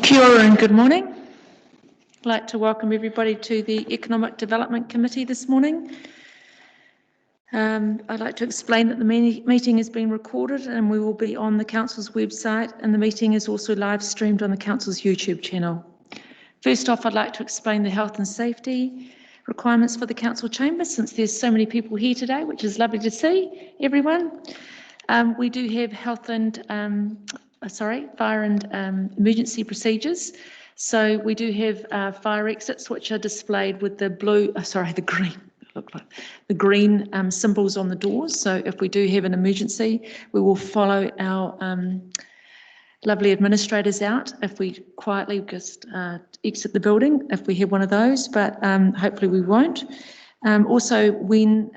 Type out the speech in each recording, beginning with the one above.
Kia ora and good morning. I'd like to welcome everybody to the Economic Development Committee this morning. I'd like to explain that the meeting is being recorded and we will be on the Council's website, and the meeting is also live streamed on the Council's YouTube channel. First off, I'd like to explain the health and safety requirements for the Council chamber, since there's so many people here today, which is lovely to see everyone. We do have health and fire and emergency procedures. So we do have fire exits, which are displayed with the green symbols on the doors. So if we do have an emergency, we will follow our lovely administrators out if we quietly just exit the building if we have one of those, but hopefully we won't. Also, when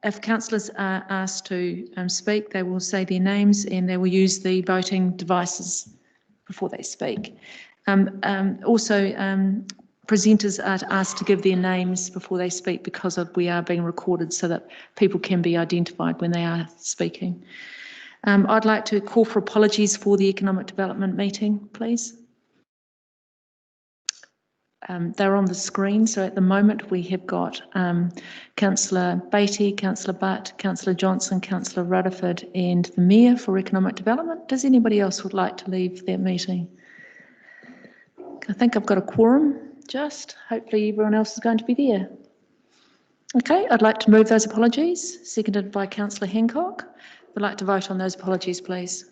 if councillors are asked to speak, they will say their names and they will use the voting devices before they speak. Presenters are asked to give their names before they speak because we are being recorded, so that people can be identified when they are speaking. I'd like to call for apologies for the economic development meeting, please. They're on the screen, so at the moment we have got Councillor Beattie, Councillor Butt, Councillor Johnson, Councillor Rutherford and the Mayor for Economic Development. Does anybody else would like to leave that meeting? I think I've got a quorum, hopefully everyone else is going to be there. Okay, I'd like to move those apologies, seconded by Councillor Hancock. I'd like to vote on those apologies, please.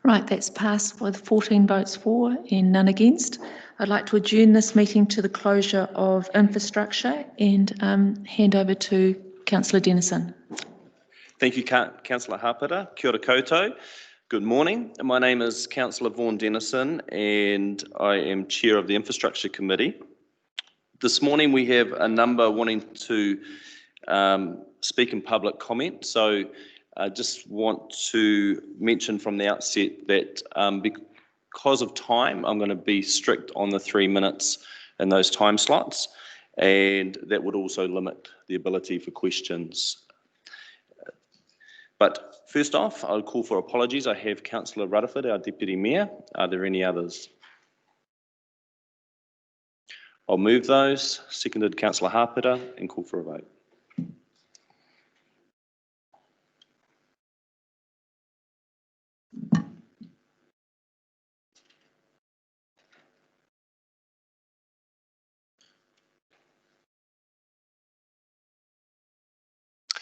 Right, that's passed with 14 votes for and none against. I'd like to adjourn this meeting to the closure of infrastructure and hand over to Councillor Dennison. Thank you, Councillor Hapara. Kia ora koutou. Good morning. My name is Councillor Vaughan Dennison and I am Chair of the Infrastructure Committee. This morning we have a number wanting to speak in public comment. So I just want to mention from the outset that because of time, I'm going to be strict on the 3 minutes in those time slots, and that would also limit the ability for questions. But first off, I'll call for apologies. I have Councillor Rutherford, our Deputy Mayor. Are there any others? I'll move those. Seconded Councillor Hapara, and call for a vote.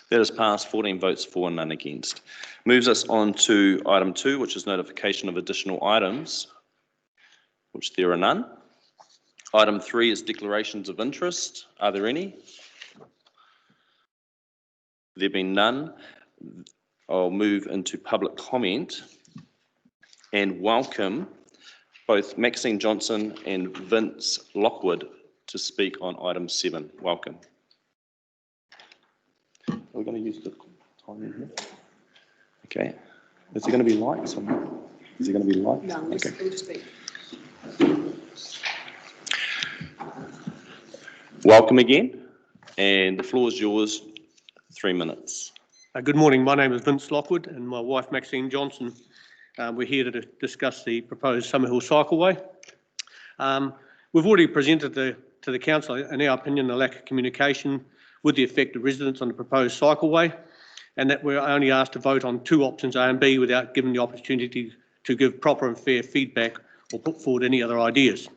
That is passed, 14 votes for and none against. Moves us on to item 2, which is notification of additional items, which there are none. Item 3 is declarations of interest. Are there any? There being none, I'll move into public comment and welcome both Maxine Johnson and Vince Lockwood to speak on item 7. Welcome. Are we going to use the time in here? Okay. Is there going to be lights or not? Is there going to be lights? No, okay. We'll just be. Welcome again, and the floor is yours. 3 minutes. Good morning. My name is Vince Lockwood, and my wife Maxine Johnson. We're here to discuss the proposed Summerhill Cycleway. We've already presented to the council, in our opinion, the lack of communication with the affected residents on the proposed cycleway, and that we're only asked to vote on 2 options, A and B, without giving the opportunity to give proper and fair feedback or put forward any other ideas.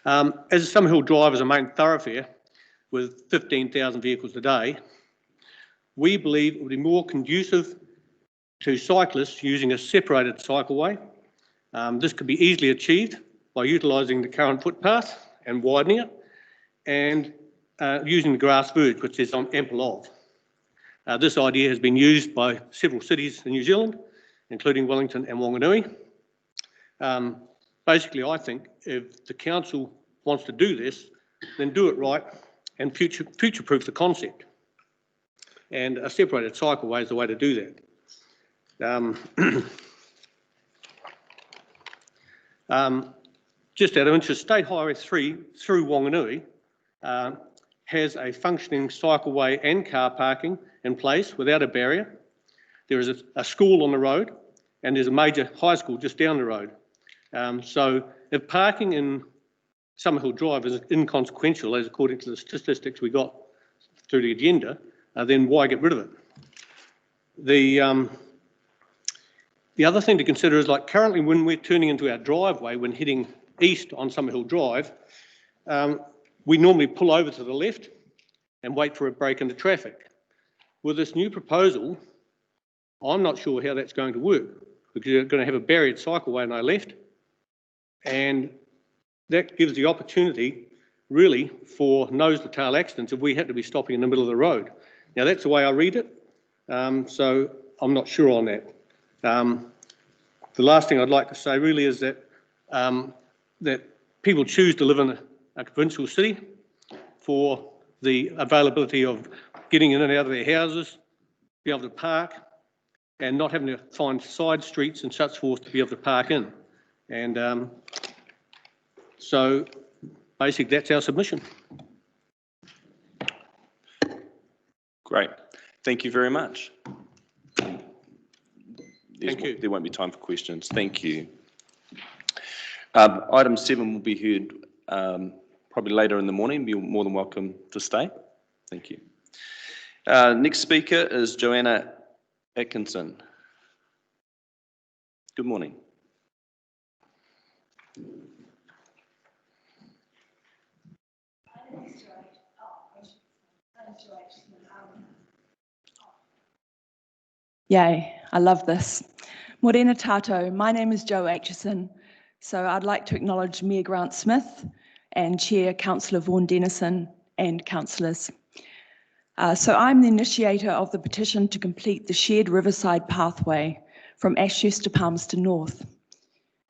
As Summerhill Drive is a main thoroughfare with 15,000 vehicles a day, we believe it would be more conducive to cyclists using a separated cycleway. This could be easily achieved by utilising the current footpath and widening it, and using the grass verge, which there's ample of. This idea has been used by several cities in New Zealand, including Wellington and Wanganui. Basically, I think if the council wants to do this, then do it right and future-proof the concept. And a separated cycleway is the way to do that. just out of interest, State Highway 3 through Wanganui has a functioning cycleway and car parking in place without a barrier. There is a school on the road, and there's a major high school just down the road. So if parking in Summerhill Drive is inconsequential, as according to the statistics we got through the agenda, then why get rid of it? The other thing to consider is, like, currently when we're turning into our driveway, when heading east on Summerhill Drive, we normally pull over to the left and wait for a break into traffic. With this new proposal, I'm not sure how that's going to work, because you're going to have a barriered cycleway on our left, and that gives the opportunity really for nose-to-tail accidents if we had to be stopping in the middle of the road. Now, that's the way I read it, so I'm not sure on that. The last thing I'd like to say really is that that people choose to live in a provincial city for the availability of getting in and out of their houses, be able to park, and not having to find side streets and such forth to be able to park in. And so basically that's our submission. Great. Thank you very much. Thank you. There won't be time for questions. Thank you. Item 7 will be heard probably later in the morning. You're more than welcome to stay. Thank you. Next speaker is Joanna Atkinson. Good morning. Yay, I love this. Morena Tato, my name is Jo Aitchison. So I'd like to acknowledge Mayor Grant Smith and Chair Councillor Vaughan Dennison and councillors. So I'm the initiator of the petition to complete the shared riverside pathway from Ashurst to Palmerston North.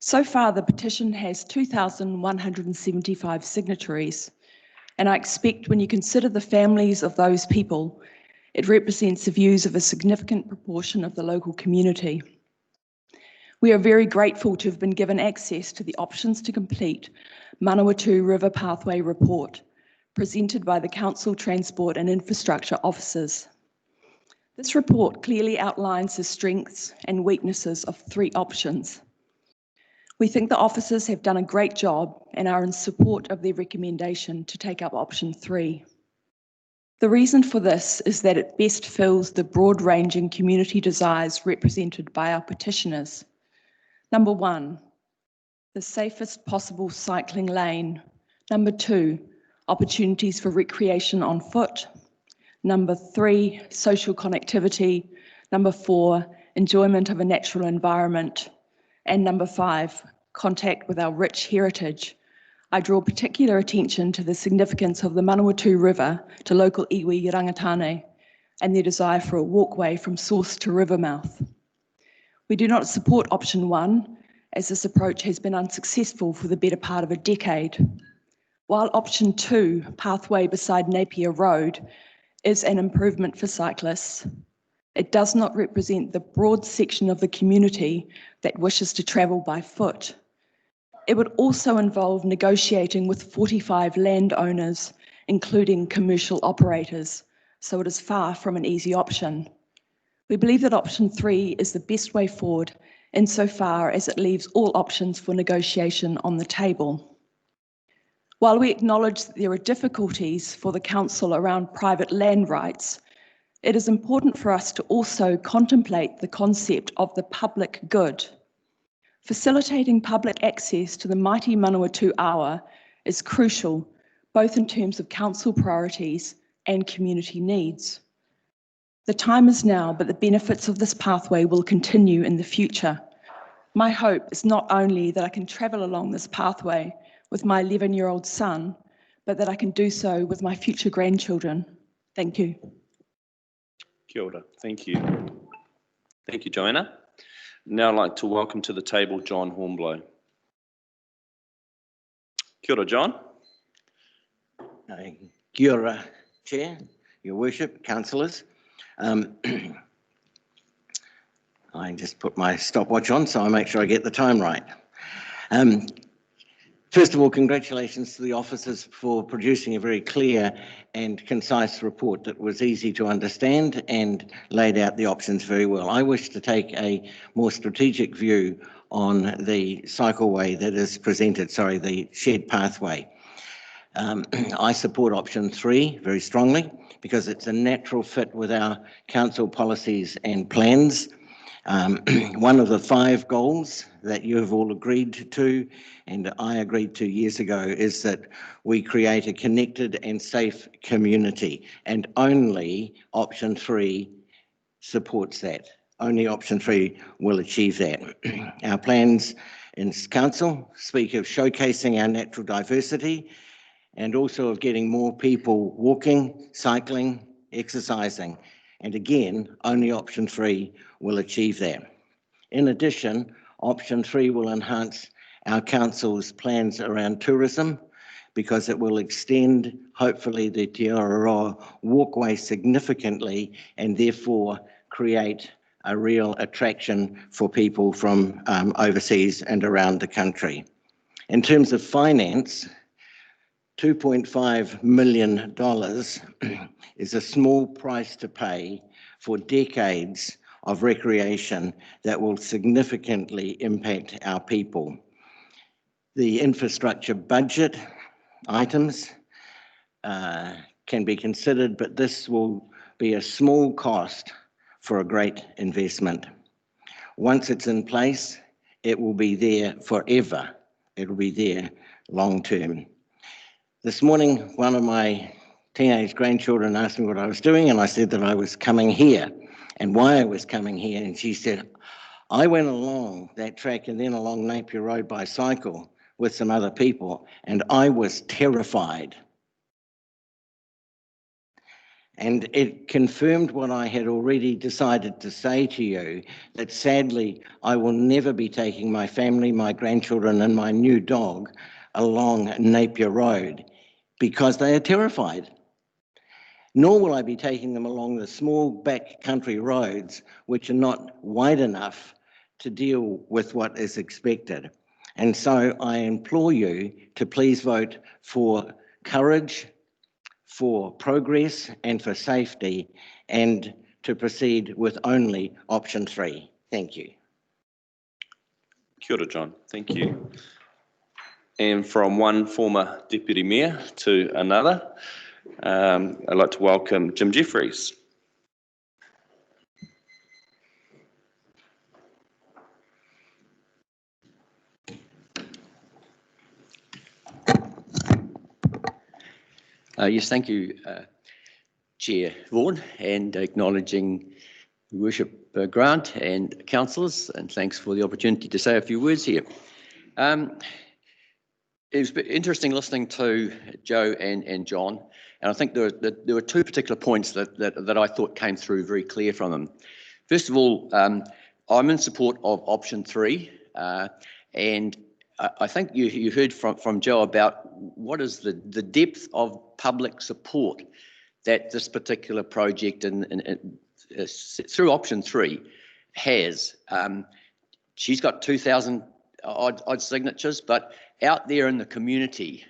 So far, the petition has 2,175 signatories, and I expect when you consider the families of those people, it represents the views of a significant proportion of the local community. We are very grateful to have been given access to the options to complete Manawatu River Pathway report presented by the Council Transport and Infrastructure officers. This report clearly outlines the strengths and weaknesses of 3 options. We think the officers have done a great job and are in support of their recommendation to take up option 3. The reason for this is that it best fills the broad-ranging community desires represented by our petitioners. Number 1, the safest possible cycling lane. Number 2, opportunities for recreation on foot. Number 3, social connectivity. Number 4, enjoyment of a natural environment. And number 5, contact with our rich heritage. I draw particular attention to the significance of the Manawatu River to local iwi rangatane and their desire for a walkway from source to river mouth. We do not support option 1, as this approach has been unsuccessful for the better part of a decade. While option 2, pathway beside Napier Road, is an improvement for cyclists, it does not represent the broad section of the community that wishes to travel by foot. It would also involve negotiating with 45 landowners, including commercial operators, so it is far from an easy option. We believe that option 3 is the best way forward insofar as it leaves all options for negotiation on the table. While we acknowledge that there are difficulties for the council around private land rights, it is important for us to also contemplate the concept of the public good. Facilitating public access to the mighty Manawatu Awa is crucial, both in terms of council priorities and community needs. The time is now, but the benefits of this pathway will continue in the future. My hope is not only that I can travel along this pathway with my 11-year-old son, but that I can do so with my future grandchildren. Thank you. Kia ora. Thank you. Thank you, Joanna. Now I'd like to welcome to the table John Hornblow. Kia ora, John. Kia ora, Chair, Your Worship, councillors. I just put my stopwatch on so I make sure I get the time right. First of all, congratulations to the officers for producing a very clear and concise report that was easy to understand and laid out the options very well. I wish to take a more strategic view on the cycleway that is presented, the shared pathway. I support option 3 very strongly because it's a natural fit with our council policies and plans. One of the 5 goals that you have all agreed to, and I agreed to years ago, is that we create a connected and safe community, and only option 3 supports that. Only option 3 will achieve that. Our plans in council speak of showcasing our natural diversity and also of getting more people walking, cycling, exercising. And again, only option 3 will achieve that. In addition, option 3 will enhance our council's plans around tourism because it will extend, hopefully, the Te Aroha walkway significantly and therefore create a real attraction for people from overseas and around the country. In terms of finance, $2.5 million is a small price to pay for decades of recreation that will significantly impact our people. The infrastructure budget items can be considered, but this will be a small cost for a great investment. Once it's in place, it will be there forever. It will be there long term. This morning, one of my teenage grandchildren asked me what I was doing, and I said that I was coming here and why I was coming here. And she said, I went along that track and then along Napier Road by cycle with some other people, and I was terrified. And it confirmed what I had already decided to say to you, that sadly, I will never be taking my family, my grandchildren, and my new dog along Napier Road because they are terrified. Nor will I be taking them along the small back country roads, which are not wide enough to deal with what is expected. And so I implore you to please vote for courage, for progress and for safety, and to proceed with only option 3. Thank you. Kia ora, John. Thank you. And from one former Deputy Mayor to another, I'd like to welcome Jim Jeffries. Yes, thank you, Chair Vaughan, and acknowledging Your Worship Grant and councillors, and thanks for the opportunity to say a few words here. It was interesting listening to Joe and John, and I think there were 2 particular points that I thought came through very clear from them. First of all, I'm in support of option 3, and I think you heard from Joe about what is the depth of public support that this particular project and through option 3 has. She's got 2,000 odd signatures, but out there in the community,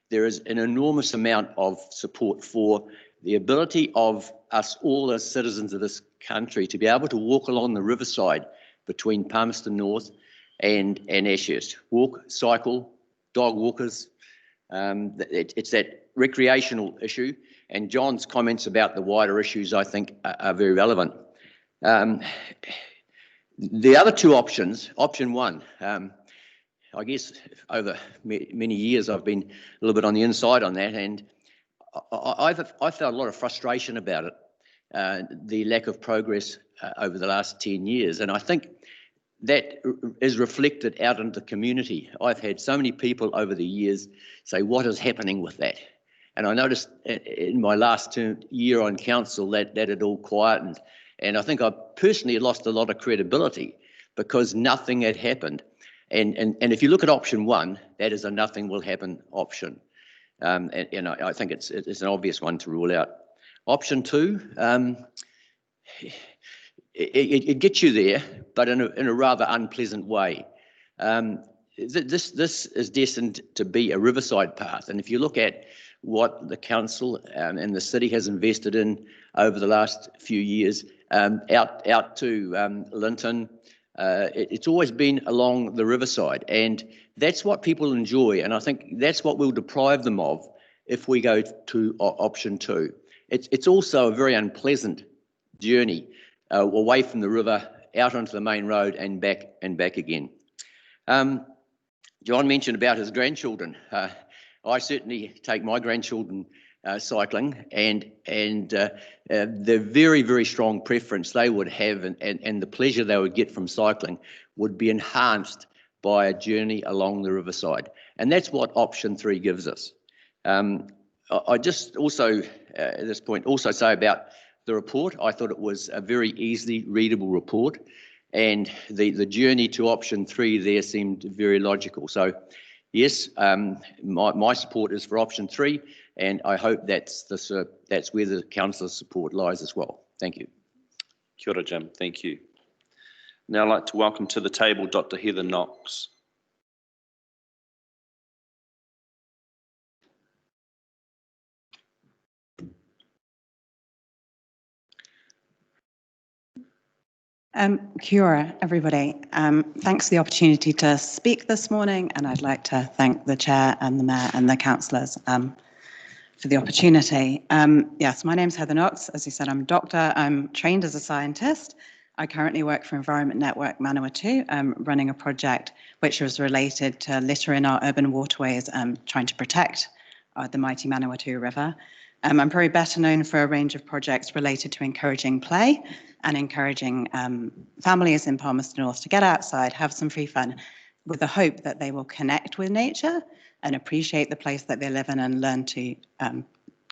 there is an enormous amount of support for the ability of us all as citizens of this country to be able to walk along the riverside between Palmerston North and Ashurst. Walk, cycle, dog walkers. It's that recreational issue, and John's comments about the wider issues I think are very relevant. The other 2 options, option 1, I guess over many years I've been a little bit on the inside on that, and I felt a lot of frustration about it, the lack of progress over the last 10 years, and I think that is reflected out into the community. I've had so many people over the years say, what is happening with that? And I noticed in my last year on council that it all quietened. And I think I personally lost a lot of credibility because nothing had happened. And if you look at option 1, that is a nothing will happen option. And I think it's an obvious one to rule out. Option 2, it gets you there, but in a rather unpleasant way. this is destined to be a riverside path. And if you look at what the council and the city has invested in over the last few years, out to Linton, it's always been along the riverside, and that's what people enjoy. And I think that's what we'll deprive them of if we go to option 2. It's also a very unpleasant journey away from the river, out onto the main road and back again. John mentioned about his grandchildren. I certainly take my grandchildren cycling, and the very, very strong preference they would have and the pleasure they would get from cycling would be enhanced by a journey along the riverside. And that's what option 3 gives us. I just also, at this point, also say about the report, I thought it was a very easily readable report, and the journey to option 3 there seemed very logical. So yes, my support is for option 3, and I hope that's where the councillor's support lies as well. Thank you. Kia ora, Jim. Thank you. Now I'd like to welcome to the table Dr. Heather Knox. Kia ora, everybody. Thanks for the opportunity to speak this morning, and I'd like to thank the Chair and the Mayor and the councillors for the opportunity. Yes, my name's Heather Knox. As you said, I'm a doctor. I'm trained as a scientist. I currently work for Environment Network Manawatu, running a project which was related to litter in our urban waterways, trying to protect the mighty Manawatu River. I'm probably better known for a range of projects related to encouraging play and encouraging families in Palmerston North to get outside, have some free fun, with the hope that they will connect with nature and appreciate the place that they live in and learn to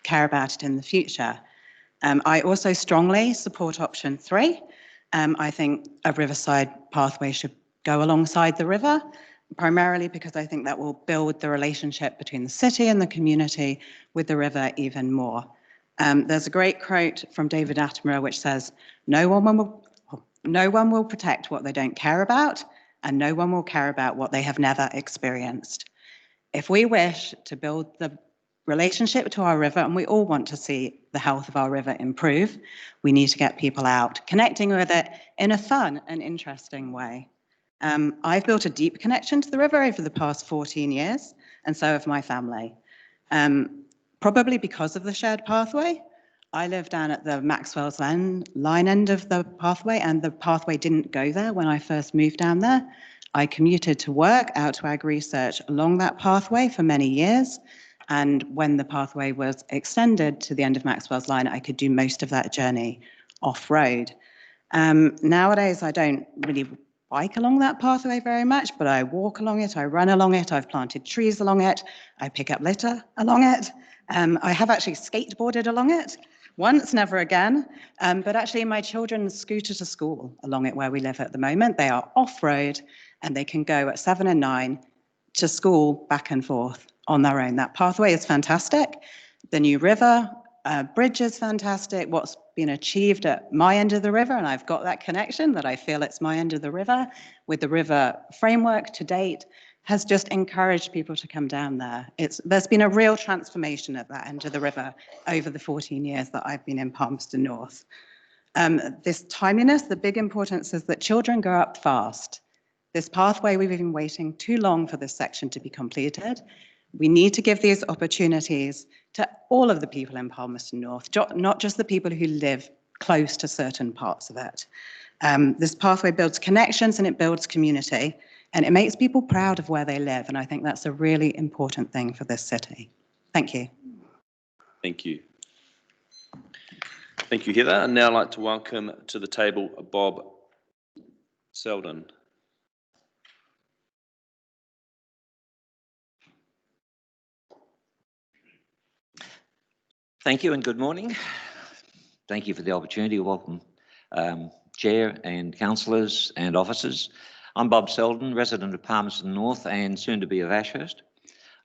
care about it in the future. I also strongly support option 3. I think a riverside pathway should go alongside the river, primarily because I think that will build the relationship between the city and the community with the river even more. There's a great quote from David Attenborough which says, no one will protect what they don't care about, and no one will care about what they have never experienced. If we wish to build the relationship to our river, and we all want to see the health of our river improve, we need to get people out, connecting with it in a fun and interesting way. I've built a deep connection to the river over the past 14 years, and so have my family. Probably because of the shared pathway. I live down at the Maxwell's line end of the pathway, and the pathway didn't go there when I first moved down there. I commuted to work out to Ag Research along that pathway for many years, and when the pathway was extended to the end of Maxwell's line, I could do most of that journey off-road. Nowadays, I don't really bike along that pathway very much, but I walk along it, I run along it, I've planted trees along it, I pick up litter along it. I have actually skateboarded along it once, never again, but actually my children scooter to school along it where we live at the moment. They are off-road and they can go at 7 and 9 to school back and forth on their own. That pathway is fantastic. The new river bridge is fantastic. What's been achieved at my end of the river, and I've got that connection that I feel it's my end of the river with the river framework to date, has just encouraged people to come down there. There's been a real transformation at that end of the river over the 14 years that I've been in Palmerston North. This timeliness, the big importance is that children grow up fast. This pathway, we've been waiting too long for this section to be completed. We need to give these opportunities to all of the people in Palmerston North, not just the people who live close to certain parts of it. This pathway builds connections and it builds community, and it makes people proud of where they live. And I think that's a really important thing for this city. Thank you. Thank you. Thank you, Heather. And now I'd like to welcome to the table Bob Selden. Thank you and good morning. Thank you for the opportunity. Welcome, Chair and councillors and officers. I'm Bob Selden, resident of Palmerston North and soon to be of Ashurst.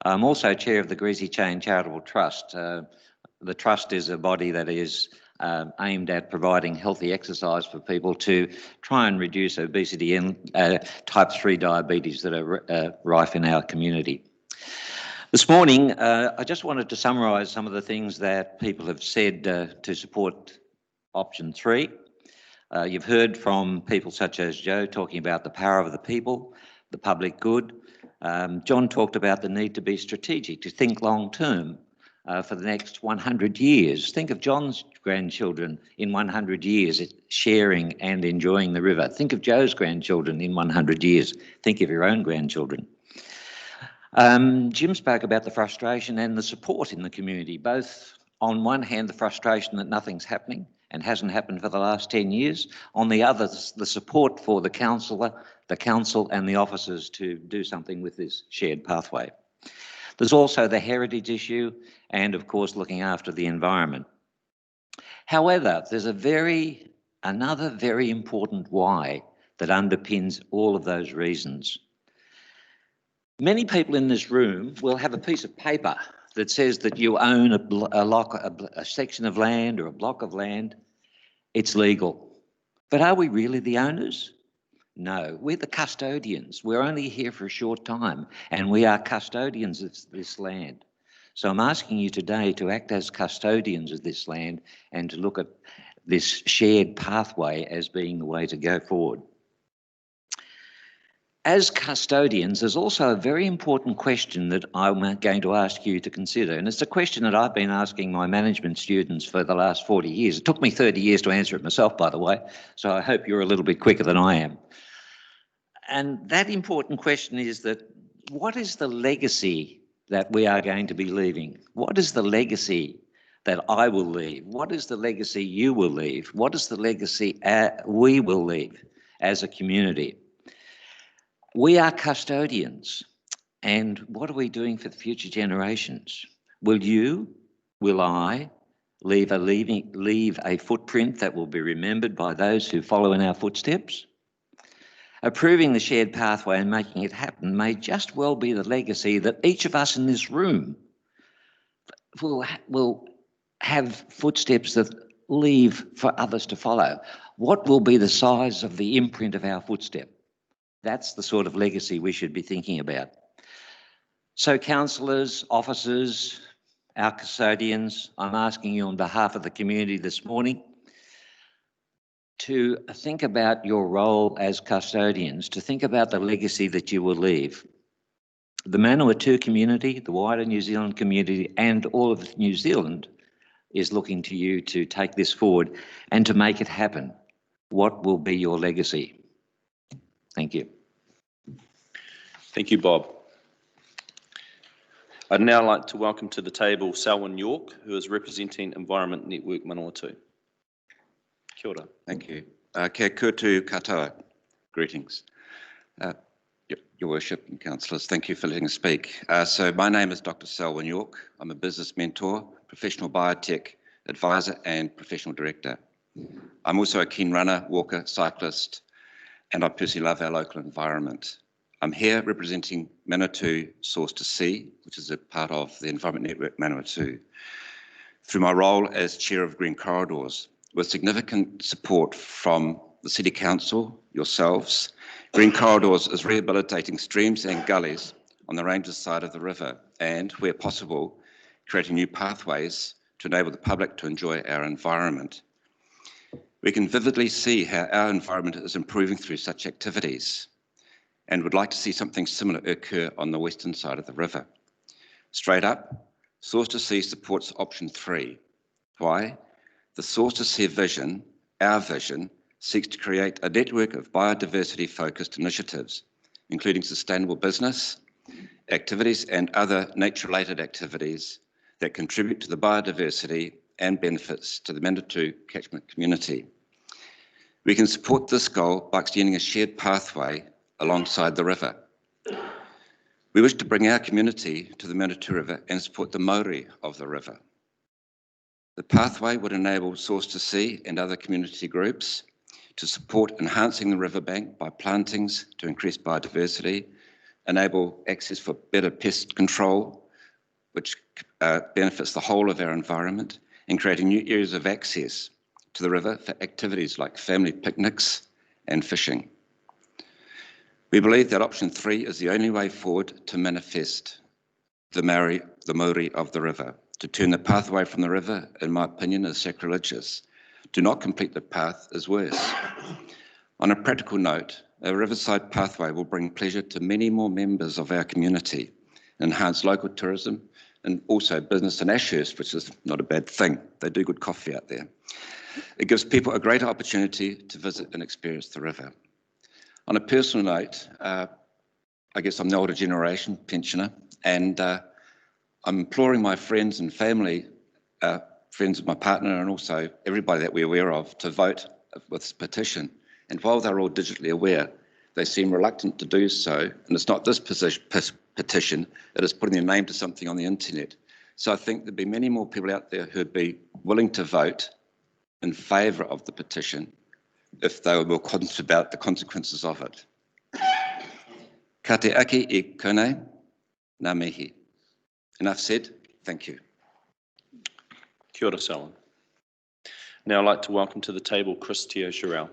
I'm also Chair of the Greasy Chain Charitable Trust. The trust is a body that is aimed at providing healthy exercise for people to try and reduce obesity and type 3 diabetes that are rife in our community. This morning, I just wanted to summarise some of the things that people have said to support option 3. You've heard from people such as Joe talking about the power of the people, the public good. John talked about the need to be strategic, to think long term for the next 100 years. Think of John's grandchildren in 100 years sharing and enjoying the river. Think of Joe's grandchildren in 100 years. Think of your own grandchildren. Jim spoke about the frustration and the support in the community, both on one hand, the frustration that nothing's happening and hasn't happened for the last 10 years. On the other, the support for the council and the officers to do something with this shared pathway. There's also the heritage issue and, of course, looking after the environment. However, there's another very important why that underpins all of those reasons. Many people in this room will have a piece of paper that says that you own a section of land or a block of land. It's legal. But are we really the owners? No, we're the custodians. We're only here for a short time, and we are custodians of this land. So I'm asking you today to act as custodians of this land and to look at this shared pathway as being the way to go forward. As custodians, there's also a very important question that I'm going to ask you to consider, and it's a question that I've been asking my management students for the last 40 years. It took me 30 years to answer it myself, by the way, so I hope you're a little bit quicker than I am. And that important question is that what is the legacy that we are going to be leaving? What is the legacy that I will leave? What is the legacy you will leave? What is the legacy we will leave as a community? We are custodians, and what are we doing for the future generations? Will you, will I, leave a footprint that will be remembered by those who follow in our footsteps? Approving the shared pathway and making it happen may just well be the legacy that each of us in this room will have footsteps that leave for others to follow. What will be the size of the imprint of our footstep? That's the sort of legacy we should be thinking about. So councillors, officers, our custodians, I'm asking you on behalf of the community this morning to think about your role as custodians, to think about the legacy that you will leave. The Manawatu community, the wider New Zealand community, and all of New Zealand is looking to you to take this forward and to make it happen. What will be your legacy? Thank you. Thank you, Bob. I'd now like to welcome to the table Selwyn York, who is representing Environment Network Manawatu. Kia ora. Thank you. Kia koutou katoa. Greetings. Your Worship and Councillors, thank you for letting us speak. So my name is Dr. Selwyn York. I'm a business mentor, professional biotech advisor and professional director. I'm also a keen runner, walker, cyclist, and I personally love our local environment. I'm here representing Manawatu Source to Sea, which is a part of the Environment Network Manawatu, through my role as Chair of Green Corridors. With significant support from the City Council, yourselves, Green Corridors is rehabilitating streams and gullies on the ranges side of the river and, where possible, creating new pathways to enable the public to enjoy our environment. We can vividly see how our environment is improving through such activities and would like to see something similar occur on the western side of the river. Straight up, Source to Sea supports option 3. Why? The Source to Sea vision, our vision, seeks to create a network of biodiversity-focused initiatives, including sustainable business, activities and other nature-related activities that contribute to the biodiversity and benefits to the Manawatu catchment community. We can support this goal by extending a shared pathway alongside the river. We wish to bring our community to the Manawatu River and support the Maori of the river. The pathway would enable Source to Sea and other community groups to support enhancing the riverbank by plantings to increase biodiversity, enable access for better pest control, which benefits the whole of our environment, and creating new areas of access to the river for activities like family picnics and fishing. We believe that option 3 is the only way forward to manifest the Maori of the river. To turn the path away from the river, in my opinion, is sacrilegious. Do not complete the path is worse. On a practical note, a riverside pathway will bring pleasure to many more members of our community, enhance local tourism, and also business in Ashurst, which is not a bad thing. They do good coffee out there. It gives people a greater opportunity to visit and experience the river. On a personal note, I guess I'm the older generation, pensioner, and I'm imploring my friends and family, friends of my partner and also everybody that we're aware of, to vote with this petition. And while they're all digitally aware, they seem reluctant to do so. And it's not this petition, it is putting their name to something on the internet. So I think there'd be many more people out there who'd be willing to vote in favour of the petition if they were more conscious about the consequences of it. Ka te ake e konei, ngā mihi. Enough said, thank you. Kia ora, Selwyn. Now I'd like to welcome to the table Chris Teo-Sherrell.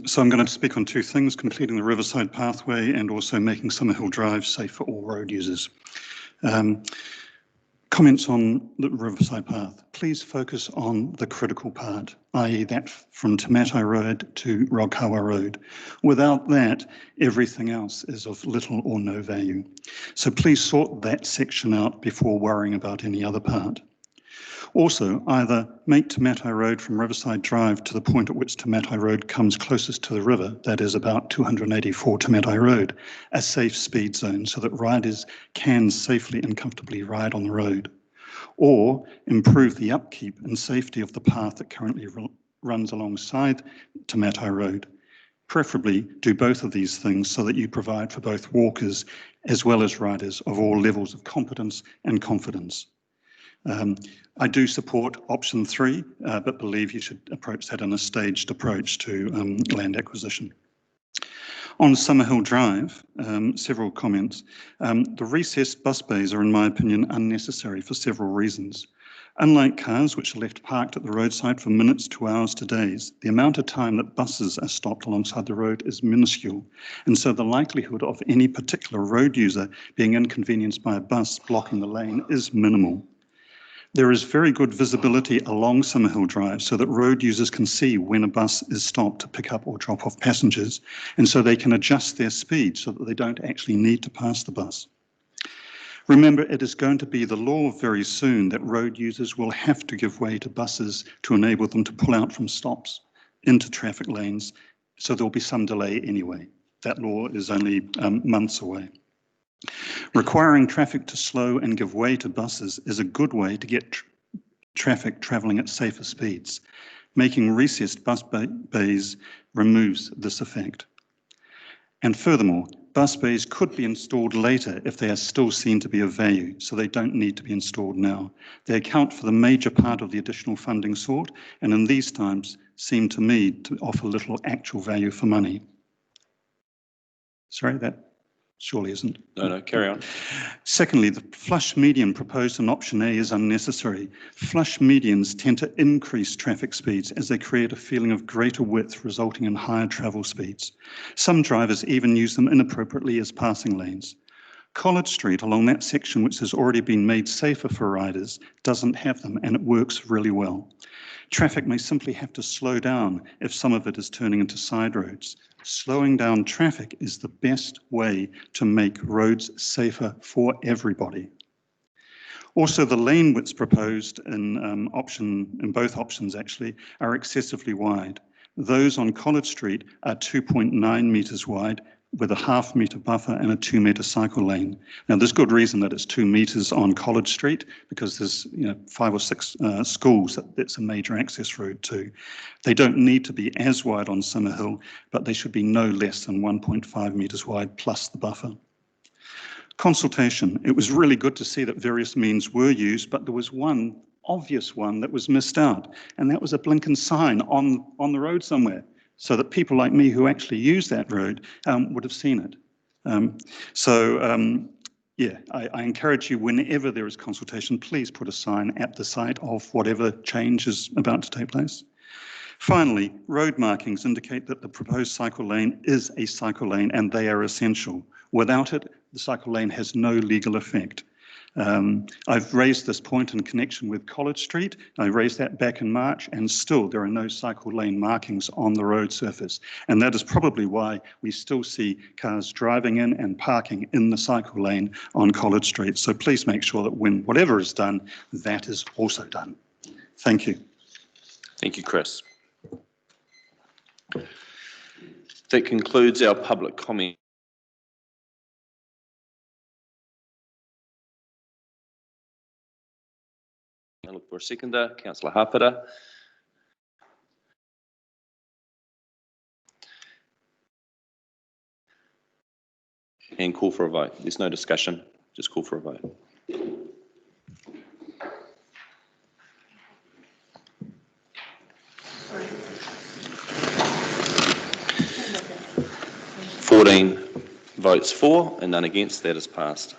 So I'm going to speak on two things: completing the Riverside Pathway and also making Summerhill Drive safe for all road users. Comments on the Riverside Path. Please focus on the critical part, i.e. that from Te Matai Road to Rokawa Road. Without that, everything else is of little or no value. So please sort that section out before worrying about any other part. Also, either make Te Matai Road from Riverside Drive to the point at which Te Matai Road comes closest to the river, that is about 284 Te Matai Road, a safe speed zone so that riders can safely and comfortably ride on the road. Or improve the upkeep and safety of the path that currently runs alongside Te Matai Road. Preferably do both of these things so that you provide for both walkers as well as riders of all levels of competence and confidence. I do support option 3, but believe you should approach that in a staged approach to land acquisition. On Summerhill Drive, several comments. The recessed bus bays are, in my opinion, unnecessary for several reasons. Unlike cars, which are left parked at the roadside for minutes to hours to days, the amount of time that buses are stopped alongside the road is minuscule, and so the likelihood of any particular road user being inconvenienced by a bus blocking the lane is minimal. There is very good visibility along Summerhill Drive so that road users can see when a bus is stopped to pick up or drop off passengers, and so they can adjust their speed so that they don't actually need to pass the bus. Remember, it is going to be the law very soon that road users will have to give way to buses to enable them to pull out from stops into traffic lanes, so there'll be some delay anyway. That law is only months away. Requiring traffic to slow and give way to buses is a good way to get traffic travelling at safer speeds. Making recessed bus bays removes this effect. And furthermore, bus bays could be installed later if they are still seen to be of value, so they don't need to be installed now. They account for the major part of the additional funding sought, and in these times seem to me to offer little actual value for money. Sorry, that surely isn't. No, carry on. Secondly, the flush median proposed in option A is unnecessary. Flush medians tend to increase traffic speeds as they create a feeling of greater width, resulting in higher travel speeds. Some drivers even use them inappropriately as passing lanes. College Street, along that section which has already been made safer for riders, doesn't have them, and it works really well. Traffic may simply have to slow down if some of it is turning into side roads. Slowing down traffic is the best way to make roads safer for everybody. Also, the lane widths proposed in both options actually are excessively wide. Those on College Street are 2.9 metres wide with a half-metre buffer and a 2-metre cycle lane. Now, there's good reason that it's 2 metres on College Street because there's 5 or 6 schools that's a major access road to. They don't need to be as wide on Summerhill, but they should be no less than 1.5 metres wide plus the buffer. Consultation. It was really good to see that various means were used, but there was one obvious one that was missed out, and that was a blinking sign on the road somewhere. so that people like me who actually use that road would have seen it. Yeah, I encourage you, whenever there is consultation, please put a sign at the site of whatever change is about to take place. Finally, road markings indicate that the proposed cycle lane is a cycle lane and they are essential. Without it, the cycle lane has no legal effect. I've raised this point in connection with College Street. I raised that back in March, and still there are no cycle lane markings on the road surface. And that is probably why we still see cars driving in and parking in the cycle lane on College Street. So please make sure that when whatever is done, that is also done. Thank you. Thank you, Chris. That concludes our public comment. I look for a seconder, Councillor Hapera. And call for a vote. There's no discussion, just call for a vote. Sorry. 14 votes for and none against. That is passed.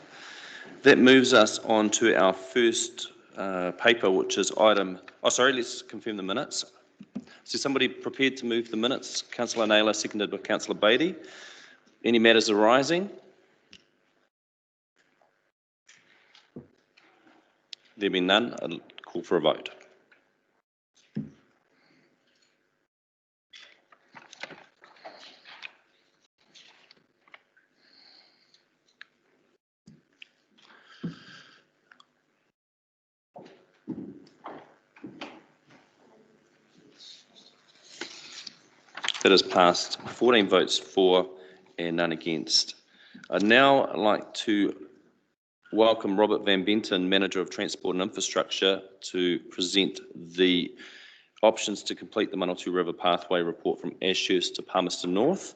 That moves us on to our first paper, which is item, let's confirm the minutes. So somebody prepared to move the minutes? Councillor Naylor, seconded by Councillor Beattie. Any matters arising? There being none, I'll call for a vote. That is passed, 14 votes for and none against. I'd now like to welcome Robert Van Benton, Manager of Transport and Infrastructure, to present the options to complete the Manawatu River Pathway report from Ashurst to Palmerston North.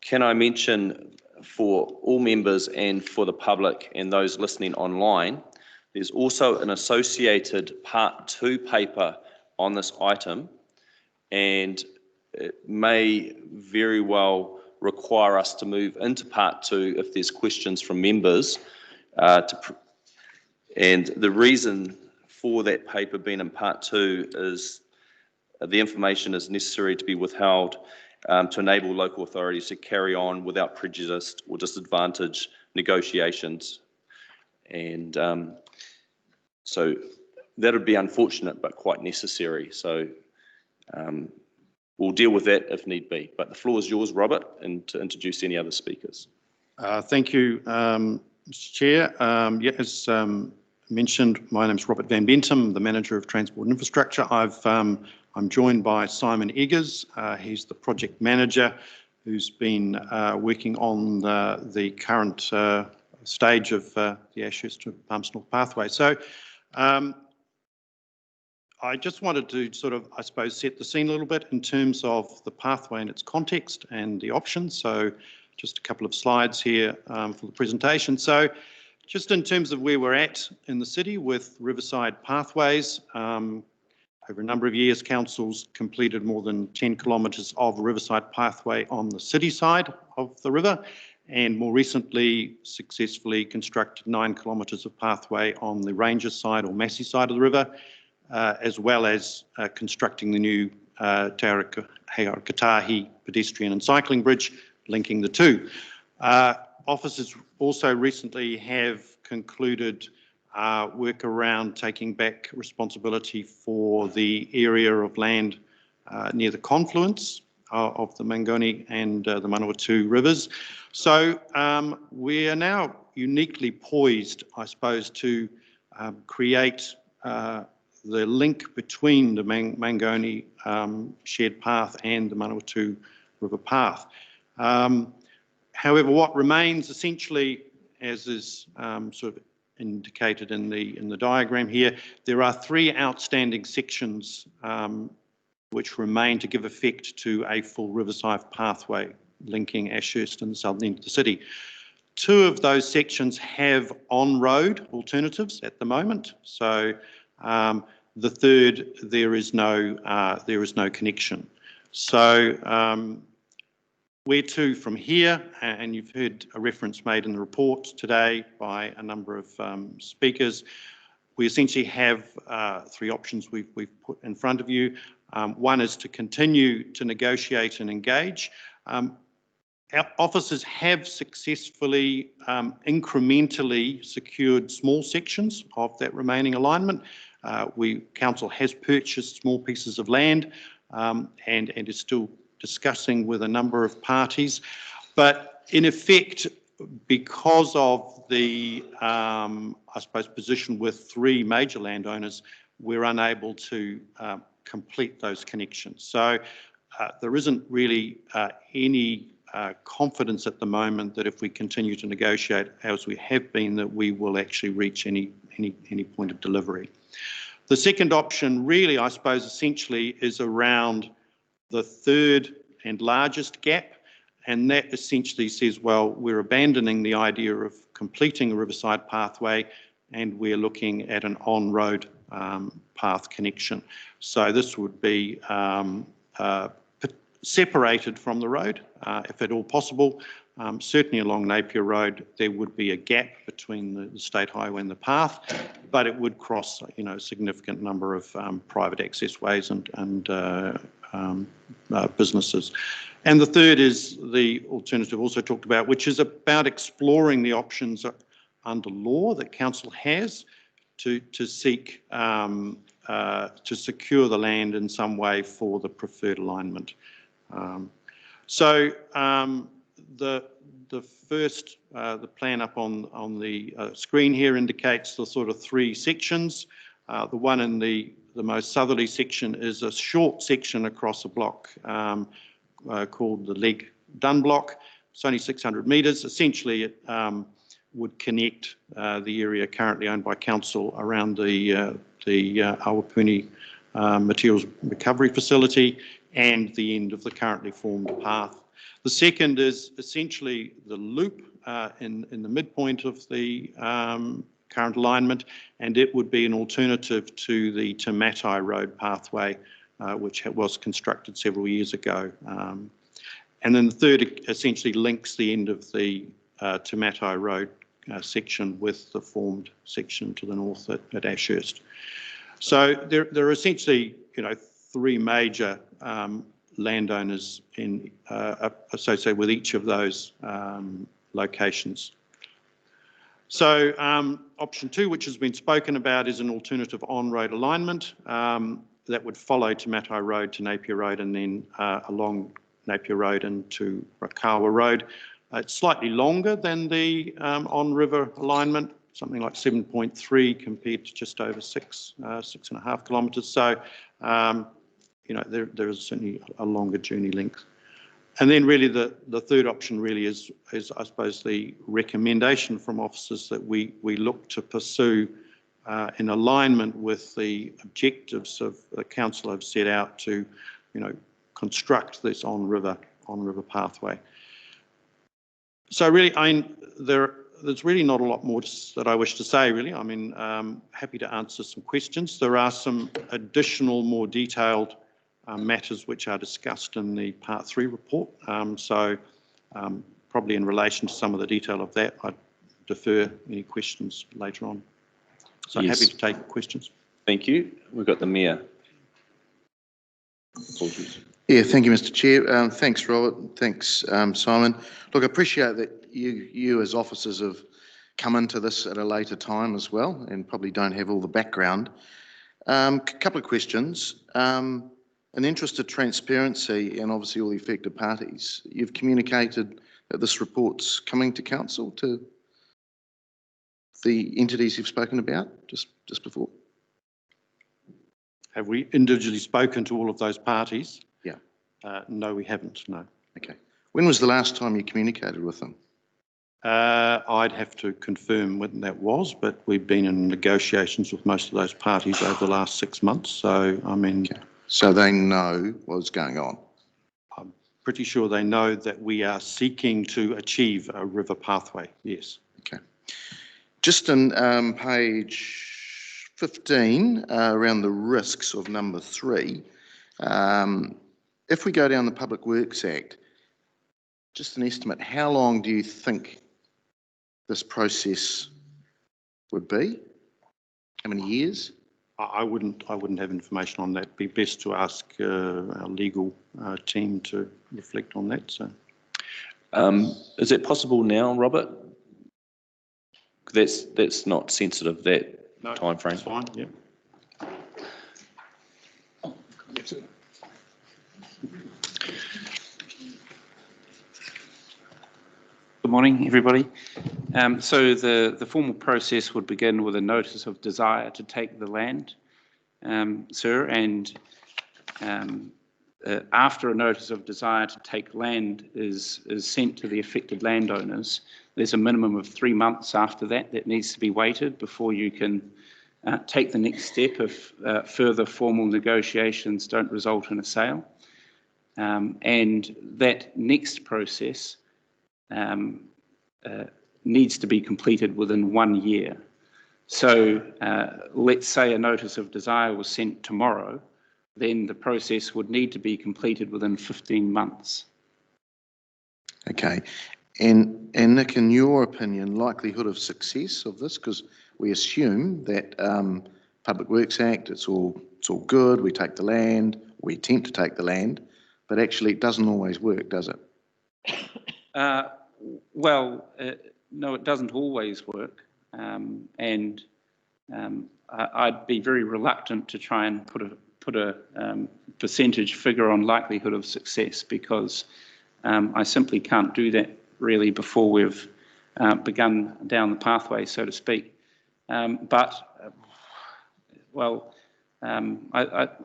Can I mention for all members and for the public and those listening online, there's also an associated Part 2 paper on this item, and it may very well require us to move into Part 2 if there's questions from members. And the reason for that paper being in Part 2 is the information is necessary to be withheld to enable local authorities to carry on without prejudice or disadvantage negotiations. And so that would be unfortunate but quite necessary. So we'll deal with that if need be. But the floor is yours, Robert, and to introduce any other speakers. Thank you, Mr. Chair. As mentioned, my name is Robert Van Bentum, the Manager of Transport and Infrastructure. I'm joined by Simon Eggers. He's the Project Manager who's been working on the current stage of the Ashurst to Palmerston North pathway. So I just wanted to sort of, I suppose, set the scene a little bit in terms of the pathway and its context and the options. So just a couple of slides here for the presentation. So just in terms of where we're at in the city with Riverside Pathways, over a number of years, councils completed more than 10 kilometres of Riverside Pathway on the city side of the river, and more recently successfully constructed 9 kilometres of pathway on the Rangers side or Massey side of the river, as well as constructing the new Te Aroha pedestrian and cycling bridge linking the two. Officers also recently have concluded work around taking back responsibility for the area of land near the confluence of the Mangoni and the Manawatu rivers. So we are now uniquely poised, I suppose, to create the link between the Mangoni shared path and the Manawatu River path. However, what remains essentially, as is sort of indicated in the diagram here, there are 3 outstanding sections which remain to give effect to a full Riverside pathway linking Ashurst and the southern end of the city. 2 of those sections have on-road alternatives at the moment. So the third, there is no connection. So where to from here, and you've heard a reference made in the report today by a number of speakers. We essentially have three options we've put in front of you. One is to continue to negotiate and engage. Our officers have successfully incrementally secured small sections of that remaining alignment. Council has purchased small pieces of land and is still discussing with a number of parties. But in effect, because of the, I suppose, position with three major landowners, we're unable to complete those connections. So there isn't really any confidence at the moment that if we continue to negotiate as we have been, that we will actually reach any point of delivery. The second option really, I suppose, essentially is around the third and largest gap, and that essentially says, well, we're abandoning the idea of completing a riverside pathway and we're looking at an on-road path connection. So this would be separated from the road, if at all possible. Certainly along Napier Road, there would be a gap between the state highway and the path, but it would cross, a significant number of private access ways and businesses. And the third is the alternative also talked about, which is about exploring the options under law that council has to seek to secure the land in some way for the preferred alignment. The first, the plan up on the screen here indicates the sort of three sections. The one in the most southerly section is a short section across a block called the Leg Dun block. It's only 600 metres. Essentially, it would connect the area currently owned by council around the Awapuni Materials Recovery Facility and the end of the currently formed path. The second is essentially the loop in the midpoint of the current alignment, and it would be an alternative to the Te Matai Road pathway, which was constructed several years ago. And then the third essentially links the end of the Te Matai Road section with the formed section to the north at Ashurst. So there are essentially, three major landowners associated with each of those locations. So option two, which has been spoken about, is an alternative on-road alignment that would follow Te Matai Road to Napier Road and then along Napier Road into Rakawa Road. It's slightly longer than the on-river alignment, something like 7.3 compared to just over 6.5 kilometres. So, there is certainly a longer journey length. And then really the third option really is, I suppose, the recommendation from officers that we look to pursue in alignment with the objectives of the council have set out to, construct this on-river pathway. So really, there's really not a lot more that I wish to say, really. Happy to answer some questions. There are some additional, more detailed matters which are discussed in the Part 3 report. Probably in relation to some of the detail of that, I'd defer any questions later on. So Yes. Happy to take questions. Thank you. We've got the Mayor. Apologies. Yeah, thank you, Mr. Chair. Thanks, Robert. Thanks, Simon. Look, I appreciate that you as officers have come into this at a later time as well and probably don't have all the background. A couple of questions. In the interest of transparency and obviously all the affected parties, you've communicated that this report's coming to council, to the entities you've spoken about just before? Have we individually spoken to all of those parties? Yeah. No, we haven't, no. Okay. When was the last time you communicated with them? I'd have to confirm when that was, but we've been in negotiations with most of those parties over the last 6 months. So, Okay. So they know what's going on? I'm pretty sure they know that we are seeking to achieve a river pathway, yes. Okay. Just on page 15, around the risks of number 3, if we go down the Public Works Act, just an estimate, how long do you think this process would be? How many years? I wouldn't have information on that. It'd be best to ask our legal team to reflect on that. So, is it possible now, Robert? That's not sensitive, that time frame. That's fine, yeah. Good morning, everybody. So the formal process would begin with a notice of desire to take the land, sir, and after a notice of desire to take land is sent to the affected landowners, there's a minimum of 3 months after that needs to be waited before you can take the next step if further formal negotiations don't result in a sale. And that next process needs to be completed within 1 year. So let's say a notice of desire was sent tomorrow, then the process would need to be completed within 15 months. Okay. And Nick, in your opinion, likelihood of success of this, because we assume that Public Works Act, it's all good, we take the land, we attempt to take the land, but actually it doesn't always work, does it? Well, no, it doesn't always work. I'd be very reluctant to try and put a percentage figure on likelihood of success, because I simply can't do that really before we've begun down the pathway, so to speak. I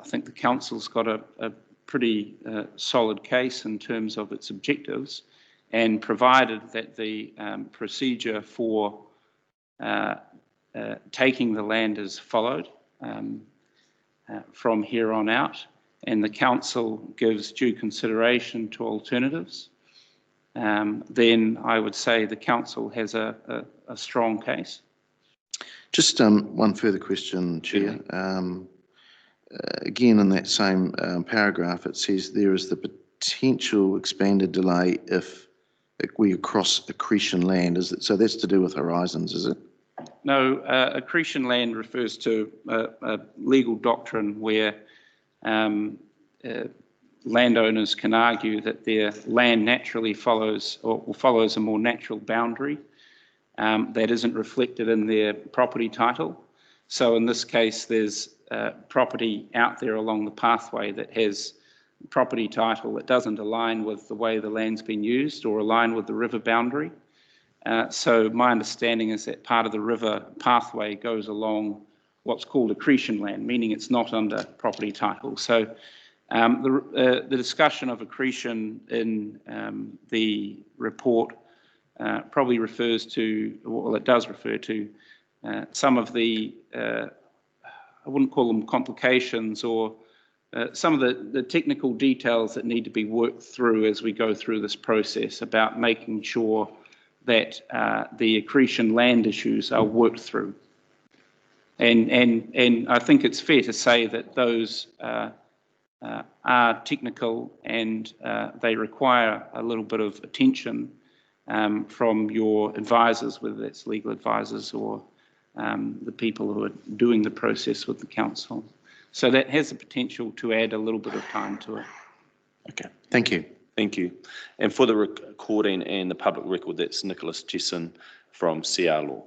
think the council's got a pretty solid case in terms of its objectives, and provided that the procedure for taking the land is followed from here on out, and the council gives due consideration to alternatives, then I would say the council has a strong case. Just one further question, Chair. Again, in that same paragraph, it says there is the potential expanded delay if we cross accretion land. Is it, so that's to do with horizons, is it? No, accretion land refers to a legal doctrine where landowners can argue that their land naturally follows or follows a more natural boundary that isn't reflected in their property title. So in this case, there's property out there along the pathway that has property title that doesn't align with the way the land's been used or align with the river boundary. So my understanding is that part of the river pathway goes along what's called accretion land, meaning it's not under property title. So the discussion of accretion in the report probably refers to, well, it does refer to some of the, I wouldn't call them complications, or some of the technical details that need to be worked through as we go through this process about making sure that the accretion land issues are worked through. And I think it's fair to say that those are technical, and they require a little bit of attention from your advisors, whether that's legal advisors or the people who are doing the process with the council. So that has the potential to add a little bit of time to it. Okay, thank you. Thank you. And for the recording and the public record, that's Nicholas Jesson from CR Law.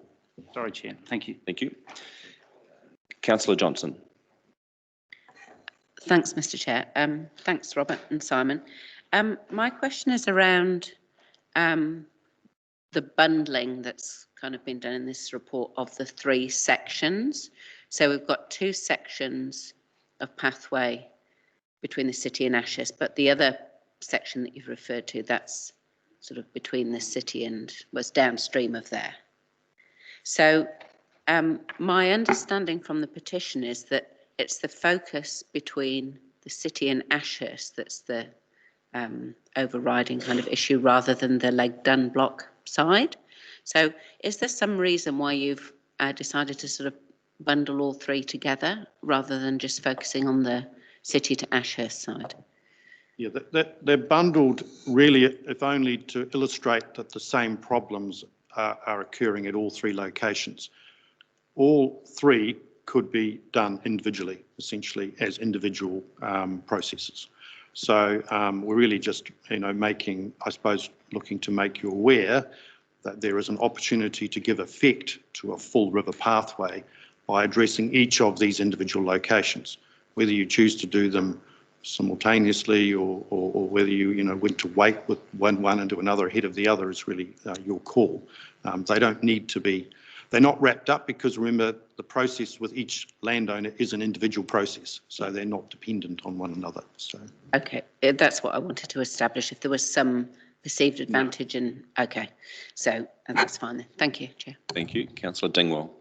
Sorry, Chair. Thank you. Thank you. Councillor Johnson. Thanks, Mr. Chair. Thanks, Robert and Simon. My question is around the bundling that's kind of been done in this report of the 3 sections. So we've got 2 sections of pathway between the city and Ashes, but the other section that you've referred to, that's sort of between the city and was downstream of there. So my understanding from the petition is that it's the focus between the city and Ashurst that's the overriding kind of issue, rather than the Lake Dunblock side. So is there some reason why you've decided to sort of bundle all 3 together rather than just focusing on the city to Ashurst side? Yeah, they're bundled really, if only to illustrate that the same problems are occurring at all three locations. All three could be done individually, essentially as individual processes. So we're really just, making, I suppose, looking to make you aware that there is an opportunity to give effect to a full river pathway by addressing each of these individual locations, whether you choose to do them simultaneously or whether you went to wait with one and do another ahead of the other is really your call. They don't need to be, they're not wrapped up because remember the process with each landowner is an individual process, so they're not dependent on one another. So okay, that's what I wanted to establish, if there was some perceived advantage in, okay, so that's fine then. Thank you, Chair. Thank you. Councillor Dingwall.